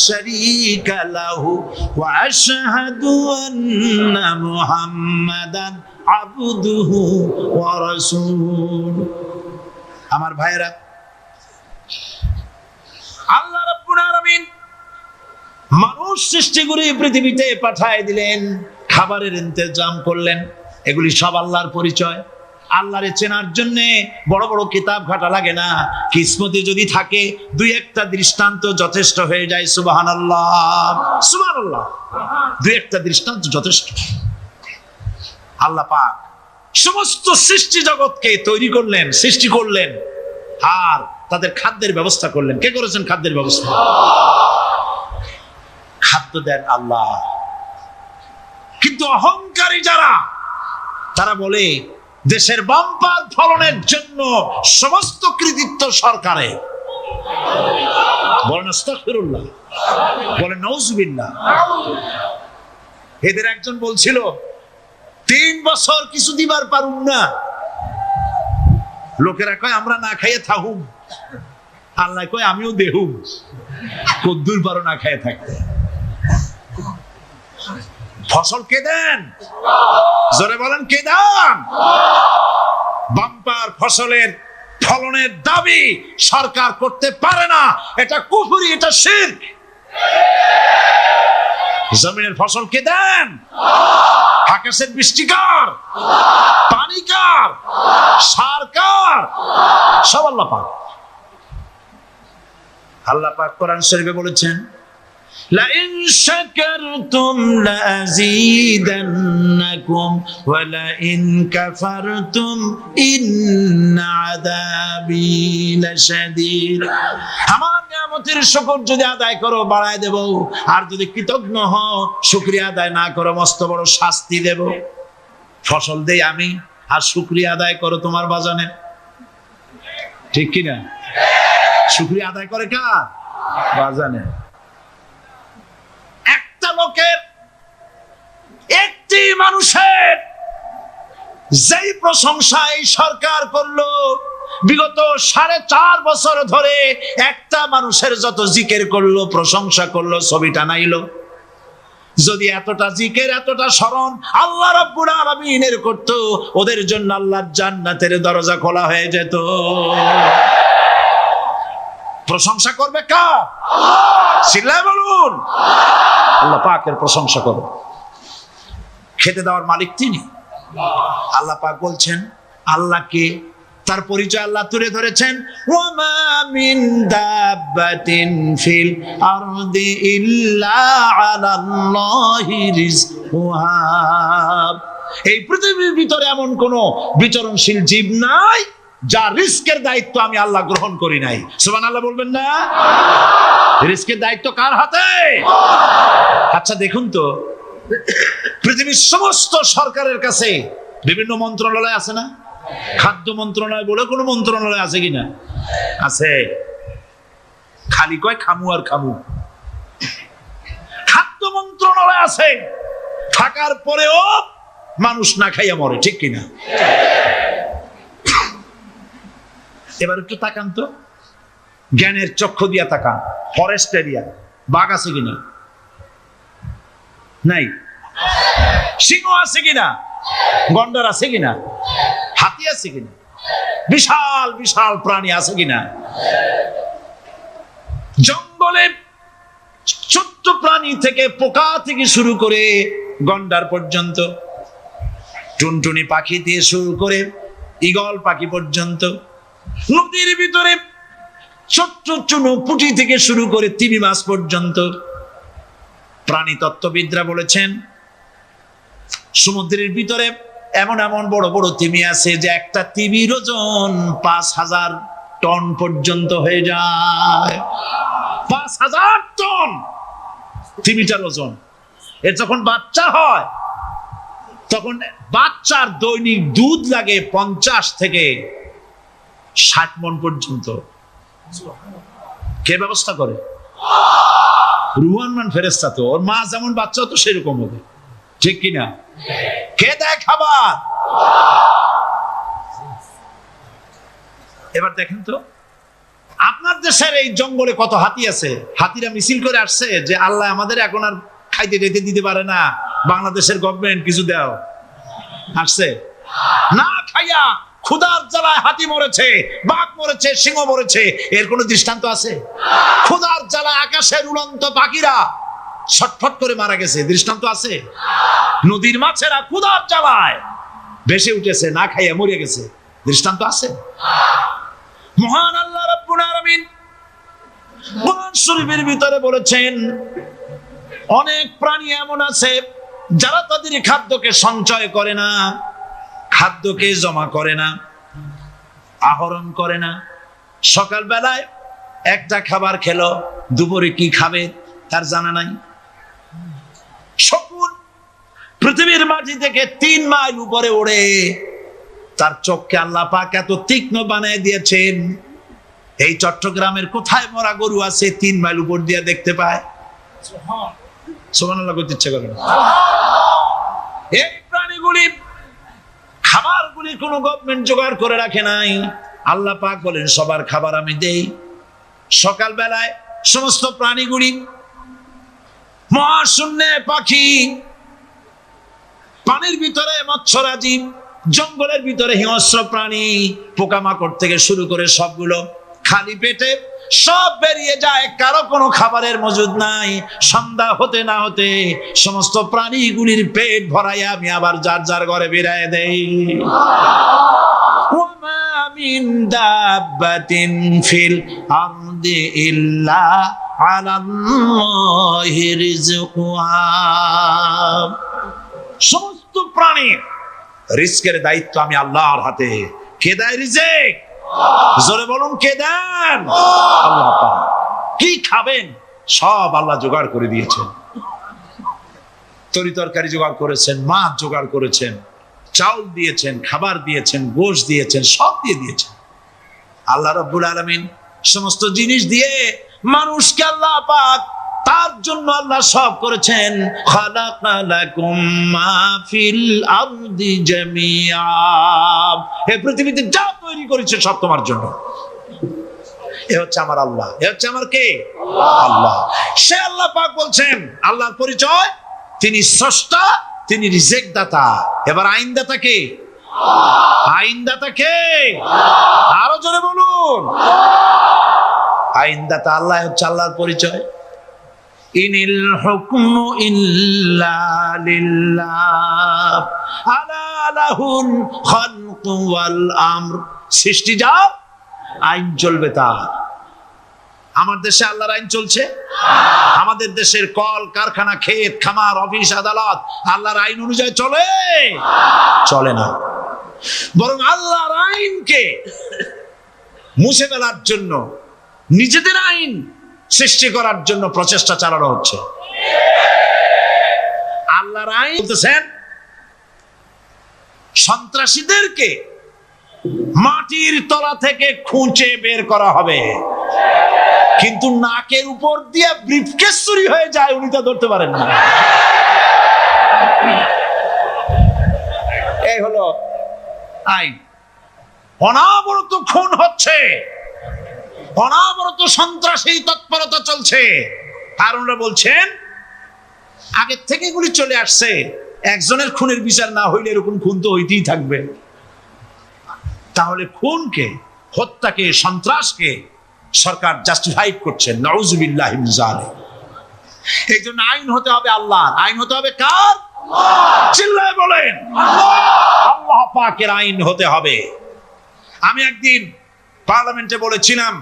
শারীকা লাহু ওয়া আশহাদু আন্না মুহাম্মাদান আবদুহু ওয়া রাসূলুহু। আমার ভাইরা, আল্লাহ রাব্বুল আলামিন মানুষ সৃষ্টি করে পৃথিবীতে পাঠিয়ে দিলেন, খাবারের ইন্তজাম করলেন, এগুলি সব আল্লাহর পরিচয়। আল্লাহরে চেনার জন্য বড় বড় কিতাব ঘাটা লাগে না, কিসমতে যদি থাকে দুই একটা দৃষ্টান্ত যথেষ্ট হয়ে যায়। সুবহানাল্লাহ, সুবহানাল্লাহ, দুই একটা দৃষ্টান্ত যথেষ্ট। আল্লাহ পাক সমস্ত সৃষ্টি জগৎকে তৈরি করলেন, সৃষ্টি করলেন, আর তাদের খাদ্যের ব্যবস্থা করলেন। কে করেছেন খাদ্যের ব্যবস্থা? খাদ্য দেন আল্লাহ। কিন্তু অহংকারী যারা, তারা বলে দেশের বাম্পার ফলনের জন্য সমস্ত কৃতিত্ব সরকারের। বলেন আস্তাগফিরুল্লাহ, বলেন নাউজুবিল্লাহ। এদের একজন বলছিল, 3 বছর কিছু দিবার পারুম না, লোকেরা কয় আমরা না খাইয়ে থাকুম, আল্লাহ কয় আমিও দেহুম, কদ্দুর পারো না খাইয়ে থাকতে। ফসল কে দেন? জোরে বলেন, কে দেন? বাম্পার ফসলের ফলনের দাবি সরকার করতে পারে না, এটা কুফরি, এটা শিরক। জমিনের ফসল কে দেন? আকাশের বৃষ্টি কার? পানি কার? সার কার? সব আল্লাহ পাক। আল্লাহ পাক কোরআন শরীফে বলেছেন, لئن شكرتم لأزيدنكم ولئن كفرتم إن عذابي لشديد। আমার নিয়ামতের শুকর যদি আদায় করো বাড়ায় দেব, আর যদি কৃতজ্ঞ হও শুকরিয়া আদায় না করো মস্ত বড় শাস্তি দেব। ফসল দেই আমি, আর শুকরিয়া আদায় করো তোমার বাজানে, ঠিক কিনা? শুকরিয়া আদায় করে কার? বাজানে। একটা লোকের, একটি মানুষের যেই প্রশংসা এই সরকার করলো, বিগত 4.5 বছর ধরে একটা মানুষের যত জিকির করলো, প্রশংসা করলো, ছবি টানাইলো, যদি এতটা জিকির, এতটা স্মরণ আল্লাহ রাব্বুল আলামিনের করত, ওদের জন্য আল্লাহর জান্নাতের দরজা খোলা হয়ে যেত। প্রশংসা করবে কার? চিল্লায় বলুন, আল্লাহ পাকের প্রশংসা করো। খেতে দেওয়ার মালিক তিনি। আল্লাহ পাক বলছেন, আল্লাহকে, তার পরিচয় আল্লাহ তুলে ধরেছেন, ওয়ামা মিন দাব্বাতিন ফিল আরদি ইল্লা আলাল্লাহি রিজকুহা। এই পৃথিবীর ভিতরে এমন কোন বিচরণশীল জীব নাই যার রিস্কের দায়িত্ব আমি আল্লাহ গ্রহণ করি নাই। সুবহানাল্লাহ বলবেন না? রিস্কের দায়িত্ব কার হাতে? আচ্ছা দেখুন তো, পৃথিবীর সমস্ত সরকারের কাছে বিভিন্ন মন্ত্রণালয় আছে না? খাদ্য মন্ত্রণালয় বলে কোন মন্ত্রণালয় আছে কিনা? আছে। খালি কয় খামু আর খামু। খাদ্য মন্ত্রণালয় আছে, থাকার পরেও মানুষ না খাইয়া মরে, ঠিক কিনা? এবার একটু তাকান তো, জ্ঞানের চক্ষু দিয়া তাকান, ফরেস্ট এরিয়া, বাঘ আছে কিনা? নাই। সিংহ আছে কিনা? গন্ডার আছে কিনা? হাতি আছে কিনা? বিশাল বিশাল প্রাণী আছে কিনা? জঙ্গলে ছোট্ট প্রাণী থেকে, পোকা থেকে শুরু করে গন্ডার পর্যন্ত, টুনটুনি পাখি দিয়ে শুরু করে ঈগল পাখি পর্যন্ত, নদীর ভিতরে ছোট্ট চুনো পুঁটি থেকে শুরু করে তিমি মাছ পর্যন্ত। প্রাণী তত্ত্ববিদরা বলেছেন, সমুদ্রের ভিতরে এমন এমন বড় বড় তিমি আছে যে একটা তিমির ওজন 5000 টন পর্যন্ত হয়ে যায়। 5000 টন তিমিটার ওজন। এর যখন বাচ্চা হয়, তখন বাচ্চার দৈনিক দুধ লাগে 50 থেকে 60 মণ পর্যন্ত। কে ব্যবস্থা করে? রুহান ফেরেশতা। তো ওর মা যেমন বাচ্চা তো সেরকম হবে, ঠিক কিনা? কে দেয় খাবার? এবার দেখেন তো, আপনার দেশের এই জঙ্গলে কত হাতি আছে। হাতিরা মিছিল করে আসছে যে আল্লাহ আমাদের এখন আর খাইতে যেতে দিতে পারে না, বাংলাদেশের গভর্নমেন্ট কিছু দাও। আসছে না, খাইয়া ক্ষুধার জ্বালায় হাতি মরেছে, বাঘ মরেছে, সিংহ মরেছে। এর কোন দৃষ্টান্ত আছে? ক্ষুধার জ্বালায় আকাশের উড়ন্ত পাখিরা ছটফট করে মারা গেছে, দৃষ্টান্ত আছে? নদীর মাছেরা ক্ষুধার জ্বালায় ভেসে উঠেছে, না খাইয়া মরে গেছে, দৃষ্টান্ত আছে? মহান আল্লাহ রাব্বুল আলামিন কোরআন শরীফের ভিতরে বলেছেন, অনেক প্রাণী এমন আছে যারা তাদের খাদ্যকে সঞ্চয় করে না, খাদ্যকে জমা করে না, আহরণ করে না। সকাল বেলায় একটা খাবার খেলো, দুপুরে কি খাবে তার জানা নাই। শকুন পৃথিবীর মাটি থেকে 3 মাইল উপরে ওড়ে, তার চোখকে আল্লাহ পাক এত তীক্ষ্ণ বানিয়ে দিয়েছেন, এই চট্টগ্রামের কোথায় মরা গরু আছে 3 মাইল উপর দিয়ে দেখতে পায়? সুবহানাল্লাহ করতে ইচ্ছা করে না। এই প্রাণীগুলি, খাবারগুলি কোন গভর্নমেন্ট জোগাড় করে রাখে নাই। আল্লাহ পাক বলেন, সবার খাবার আমি দেই। সকাল বেলায় সমস্ত প্রাণীগুলি, মহাশূন্যে পাখি, পানির ভিতরে মৎস্যরাজি, জঙ্গলের ভিতরে হিংস্র প্রাণী, পোকামাকড় থেকে শুরু করে সবগুলো খালি পেটে সব বেরিয়ে যায়, কারো কোনো খাবারের মজুদ নাই। সন্ধ্যা হতে না হতে সমস্ত প্রাণীগুলির পেট ভরাইয়া আমি আবার যার যার ঘরে বেরিয়ে দেই। ওয়ামা মিন দাব্বাতিন ফিল আরদি ইল্লা আলাল্লাহি রিজকুহা। সমস্ত প্রাণীর রিজকের দায়িত্ব আমি আল্লাহর হাতে। কে দেয় রিজক? জোরে বলুন, কে দেন? আল্লাহ পাক। কি খাবেন সব আল্লাহ জোগাড় করে দিয়েছেন। তরি তরকারি জোগাড় করেছেন, মাছ জোগাড় করেছেন, চাউল দিয়েছেন, খাবার দিয়েছেন, গোশ দিয়েছেন, সব দিয়ে দিয়েছেন। আল্লাহ রাব্বুল আলামিন সমস্ত জিনিস দিয়ে মানুষকে আল্লাহ পাক তার জন্য আল্লাহ সব করেছেন। খালাকালাকুম মা ফিল আরদি জামিআ, এই পৃথিবীতে যা তৈরি করেছে সব তোমার জন্য। এ হচ্ছে আমার আল্লাহ, এ হচ্ছে আমার কে? আল্লাহ। সে আল্লাহ পাক বলছেন, আল্লাহর পরিচয়, তিনি স্রষ্টা, তিনি রিজিক দাতা। এবার আইনদাতা কে? আইনদাতা কে? আরো জোরে বলুন। আইনদাতা আল্লাহ হচ্ছে আল্লাহর পরিচয়। ইনিল হুকমু ইল্লা লিল্লাহ আলা লাহুল খালকু ওয়াল আমর। সৃষ্টি যার, আইন চলবে তার। আমার দেশে আল্লাহর আইন চলছে? আমাদের দেশের কল কারখানা, ক্ষেত খামার, অফিস আদালত আল্লাহর আইন অনুযায়ী চলে? চলে না। বরং আল্লাহর আইনকে মুছে ফেলার জন্য, নিজেদের আইন সৃষ্টি করার জন্য প্রচেষ্টা চালানো হচ্ছে। আল্লাহর আইন বলতেছেন সন্ত্রাসীদেরকে মাটির তলা থেকে খুঁজে বের করা হবে, কিন্তু নাকের উপর দিয়ে ব্রিফকেস চুরি হয়ে যায়, উনি তা ধরতে পারেন না। এই হলো আইন। অনাবরত খুন হচ্ছে, অনাবরত সন্ত্রাসী তৎপরতা চলছে। আর ওনারা বলছেন আগের থেকে এগুলি চলে আসছে, একজনের খুনের বিচার না হইলে এরকম খুন তো হইতেই থাকবে। তাহলে খুনকে, হত্যাকে, সন্ত্রাসকে সরকার জাস্টিফাইড করছে। নাউজুবিল্লাহি মিন যালিক। এই জন্য আইন হতে হবে আল্লাহর। আইন হতে হবে কার? চিল্লায় বলেন, আল্লাহ পাকের আইন হতে হবে। আমি একদিন পার্লামেন্টে বলেছিলাম,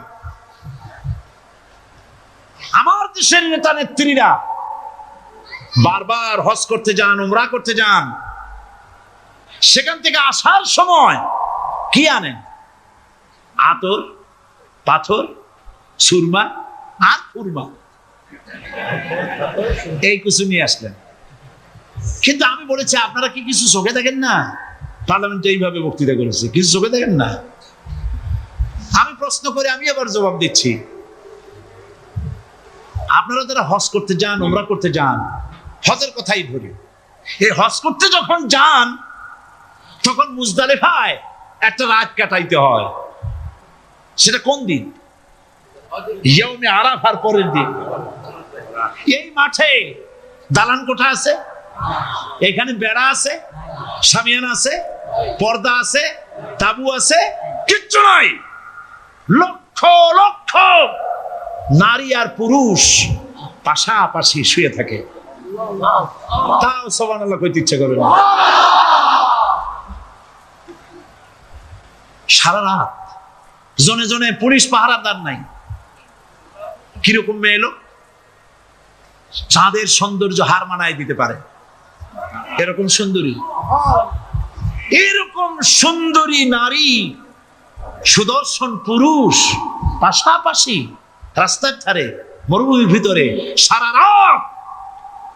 আমার দেশের নেতা নেত্রীরা বারবার হজ করতে যান, উমরা করতে যান, সেখান থেকে আসার সময় কি আনেন? আতর, পাথর, সুরমা আর ফুরমা, এই কিছু নিয়ে আসলেন। কিন্তু আমি বলেছি, আপনারা কি কিছু চোখে দেখেন না? পার্লামেন্টে এইভাবে বক্তৃতা করেছে, কিছু চোখে দেখেন না? আমি প্রশ্ন করে আমি আবার জবাব দিচ্ছি, আপনারা যারা হজ করতে যান, উমরা করতে যান, হজের কথাই ধরি, এই হজ করতে যখন যান তখন মুজদালিফায় একটা রাত কাটাইতে হয়। সেটা কোন দিন? ইয়াউমে আরাফার পরের দিন। এই মাঠে দালান কোঠা আছে, এখানে বেড়া আছে, শামিয়ানা আছে, পর্দা আছে, তাবু আছে, কিচ্ছু নাই। লক্ষ লক্ষ নারী আর পুরুষ পাশাপাশি শুয়ে থাকে, তাও সুবহানাল্লাহ কইতে ইচ্ছে করে না। সারা রাত জনে জনে পুলিশ পাহারাদার নাই। কিরকম মেয়ে এলো, চাঁদের সৌন্দর্য হার মানায় দিতে পারে এরকম সুন্দরী, এরকম সুন্দরী নারী, সুদর্শন পুরুষ পাশাপাশি রাস্তার ধারে মরুভূমির ভিতরে সারা রাত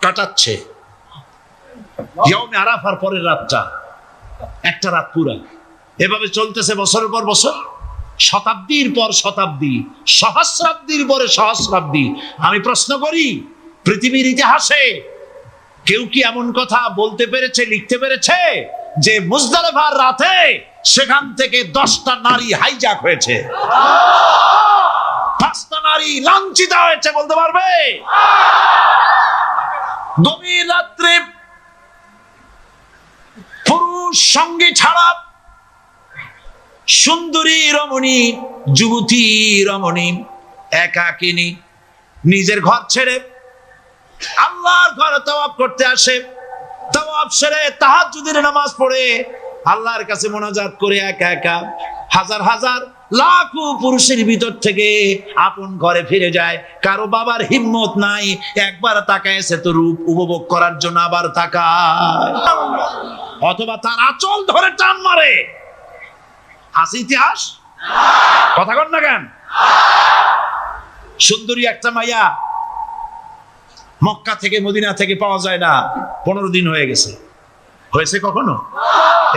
কাটাচ্ছে। ইয়াউমে আরাফার পরের রাতটা, একটা রাত পুরা। এভাবে চলতেছে বছরের পর বছর, শতাব্দীর পর শতাব্দী, সহস্রাব্দীর পরে সহস্রাব্দী। আমি প্রশ্ন করি, পৃথিবীর ইতিহাসে কেউ কি এমন কথা বলতে পেরেছে, লিখতে পেরেছে যে মুজদালিফার রাতে সেখান থেকে 10টা নারী হাইজ্যাক হয়েছে, 5টা নারী লাঞ্ছিত হয়েছে? বলতে পারবে? গভীর রাত্রে পুরুষ সঙ্গী ছাড়া সুন্দরী রমণী, যুবতী রমণী একাকিনী নিজের ঘর ছেড়ে আল্লাহর ঘরে তাওয়াফ করতে আসে। তাওয়াফ সেরে তাহাজ্জুদের নামাজ পড়ে আল্লাহর কাছে মোনাজাত করে একা একা হাজার হাজার লাখো পুরুষের ভিতর থেকে আপন ঘরে ফিরে যায়। কারো বাবার হিম্মত নাই একবার তাকায় সে তো রূপ উপভোগ করার জন্য, আবার তাকায়, অথবা তার আঁচল ধরে টান মারে। আছে ইতিহাস? কথা কন না কেন? সুন্দরী একটা মাইয়া মক্কা থেকে, মদিনা থেকে পাওয়া যায় না, 15 দিন হয়ে গেছে। হয়েছে কখনো?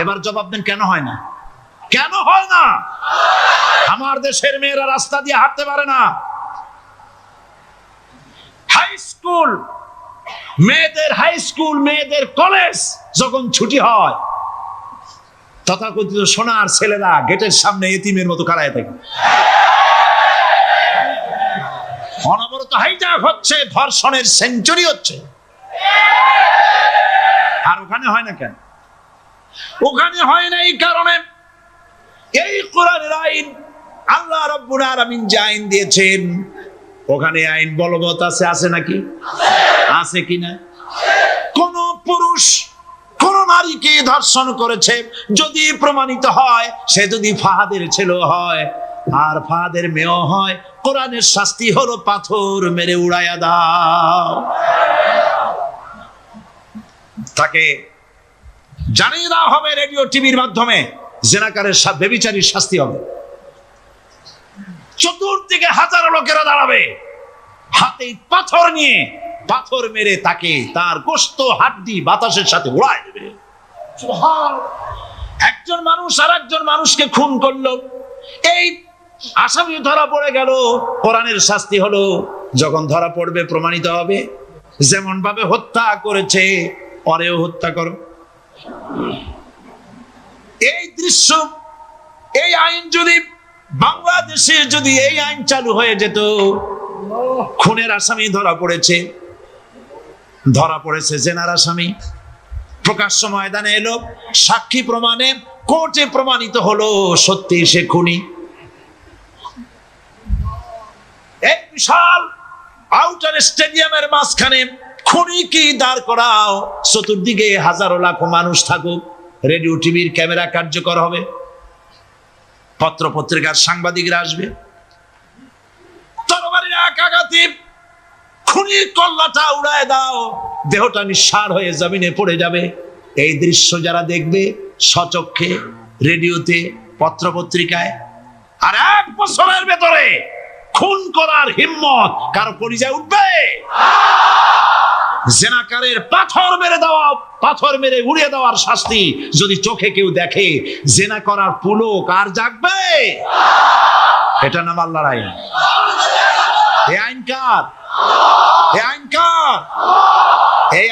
এবার জবাব দেন, কেন হয় না? কেন হয় না? আমার দেশের মেয়েরা রাস্তা দিয়ে হাঁটতে পারে না। হাই স্কুল মেয়েদের কলেজ যখন ছুটি হয়, তথাকথিত সোনার ছেলেরা গেটের সামনে এতিমের মতো খাড়ায় থাকে। অনবরত হাইজ্যাক হচ্ছে, ধর্ষণের সেঞ্চুরি হচ্ছে। আর ওখানে হয় না কেন? ওখানে হয় না এই কারণে, এই কোরআনের আইন আল্লাহ রাব্বুল আলামিন যে আইন দিয়েছেন, ওখানে আইন বলবৎ আছে নাকি? আছে কিনা? কোন পুরুষ কোন নারীকে ধর্ষণ করেছে যদি প্রমাণিত হয়, সে যদি ফাহাদের ছেলে হয় আর ফাহাদের মেয়ে হয়, কোরআনের শাস্তি হলো পাথর মেরে উড়াইয়া দাও। তাকে জানিয়ে দেওয়া হবে রেডিও টিভির মাধ্যমে, জেনাকারের ব্যভিচারীর শাস্তি হবে। চতুর্দিকে হাজারো লোকেরা দাঁড়াবে, হাতে পাথর নিয়ে, পাথর মেরে তাকে তার গোশত হাড্ডি বাতাসের সাথে উড়ায় দেবে। একজন মানুষ আর একজন মানুষকে খুন করলো, এই আসামি ধরা পড়ে গেল, কোরআনের শাস্তি হলো যখন ধরা পড়বে প্রমাণিত হবে, যেমন ভাবে হত্যা করেছে পরেও হত্যা করো। এই দৃশ্য, এই আইন যদি বাংলাদেশে যদি এই আইন চালু হয়ে যেত, খুনের আসামি ধরা পড়েছে জেনার আসামি, প্রকাশ্য ময়দানে এলো, সাক্ষী প্রমাণে কোর্টে প্রমাণিত হলো সত্যি সে খুনি। এই বিশাল আউটার স্টেডিয়ামের মাঝখানে খুনি কি দাঁড় করাও, চতুর্দিকে হাজারো লাখো মানুষ থাকুক, রেডিও টিভির ক্যামেরা কার্যকর হবে, পত্র পত্রিকার সাংবাদিকরা আসবে, তরবারির এক আঘাতে খুনির কল্লাটা উড়ায় দাও, দেহটা নিঃসার হয়ে জমিনে পড়ে যাবে। এই দৃশ্য যারা দেখবে স্বচক্ষে, রেডিওতে, পত্র পত্রিকায়, আর 1 বছরের ভেতরে খুন করার হিম্মত কারো পরিচয় উঠবে? জেনাকারের পাথর মেরে উড়িয়ে দেওয়ার শাস্তি যদি চোখে কেউ দেখে, জেনা করার পুলক আর জাগবে? এটা নাম আল্লাহর আইন। এই আইন কার? এই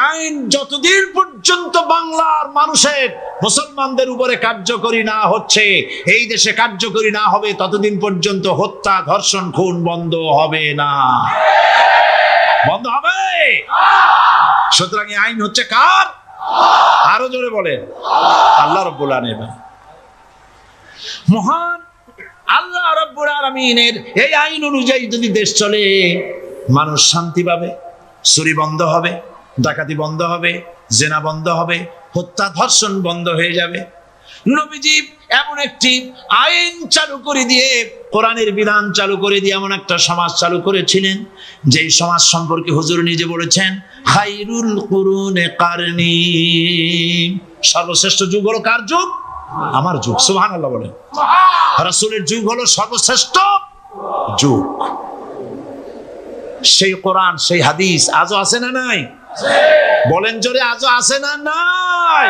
আইন যতদিন পর্যন্ত বাংলার মানুষের, মুসলমানদের উপরে কার্যকরী না হচ্ছে, এই দেশে কার্যকরী না হবে, ততদিন পর্যন্ত হত্যা, ধর্ষণ, খুন বন্ধ হবে না। বন্ধ হবে। সুতরাং এই আইন হচ্ছে কার? আরো জোরে বলেন, আল্লাহ রাব্বুল আলামিন। মহান আল্লাহ রাব্বুল আলামিনের এই আইন অনুযায়ী যদি দেশ চলে, মানুষ শান্তি পাবে, চুরি বন্ধ হবে, ডাকাতি বন্ধ হবে, জেনা বন্ধ হবে, হত্যা ধর্ষণ বন্ধ হয়ে যাবে। নবীজি এমন একটি আইন চালু করে দিয়ে, কোরআনের বিধান চালু করে দিয়ে এমন একটা সমাজ চালু করেছিলেন, যেই সমাজ সম্পর্কে হুজুর নিজে বলেছেন, খায়রুল কুরুনে কারনি, সর্বশ্রেষ্ঠ যুগ হলো কার যুগ? আমার যুগ। সুবহানাল্লাহ বলেন। রাসূলের যুগ হলো সর্বশ্রেষ্ঠ যুগ। সেই কোরআন, সেই হাদিস আজও আছে না নাই? বলেন জোরে, আজও আছে না নাই?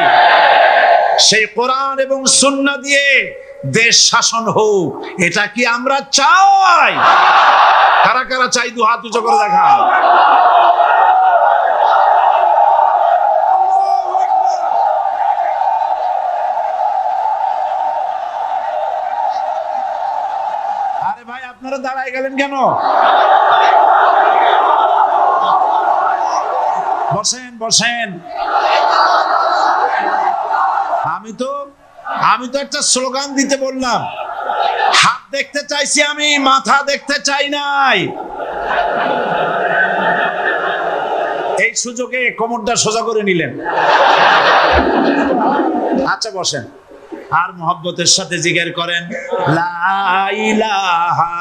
সেই কোরআন এবং সুন্নাহ দিয়ে দেশ শাসন হোক, এটা কি আমরা চাই? কারা কারা চাই? 2 হাত উঁচু করে দেখা। আরে ভাই, আপনারা দাঁড়ায় গেলেন কেন? বসেন বসেন। আমি তো একটা স্লোগান দিতে বললাম, হাত দেখতে চাইছি আমি, মাথা দেখতে চাই নাই। এই সুযোগে কোমরটা সোজা করে নিলেন। আচ্ছা বসেন, আর মহব্বতের সাথে জিকির করেন, লা ইলাহা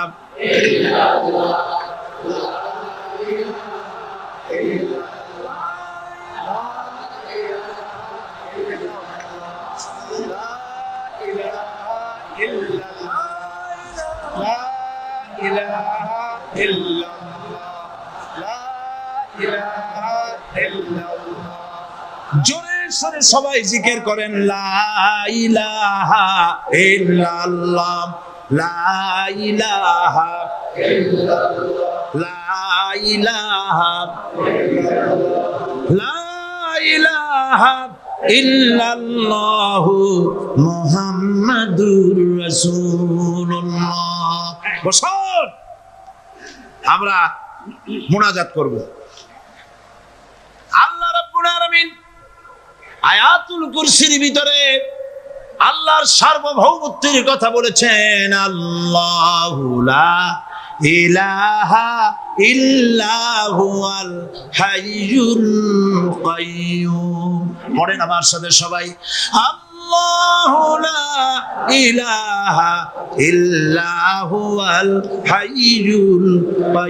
ইল্লাল্লাহ। জোরে স্বরে সবাই জিকির করেন, লা ইলাহা ইল্লাল্লাহ, লা ইলাহা ইল্লাল্লাহ, লা ইলাহা ইল্লাল্লাহ, লা ইলাহা ইল্লাল্লাহু মুহাম্মাদুর রাসূলুল্লাহ। বসুন, আমরা মুনাজাত করব। আল্লাহ রাব্বুল আলামিন আয়াতুল কুরসির ভিতরে আল্লাহর সার্বভৌমত্বের কথা বলেছেন। আল্লাহু লা ইলাহা ইল্লা হুয়াল হাইয়ুল কাইয়্যুম। পড়েন আমার সাথে সবাই, আল্লাহু লা ইলাহা ইল্লা হুয়াল হাইয়ুল কাইয়্যুম।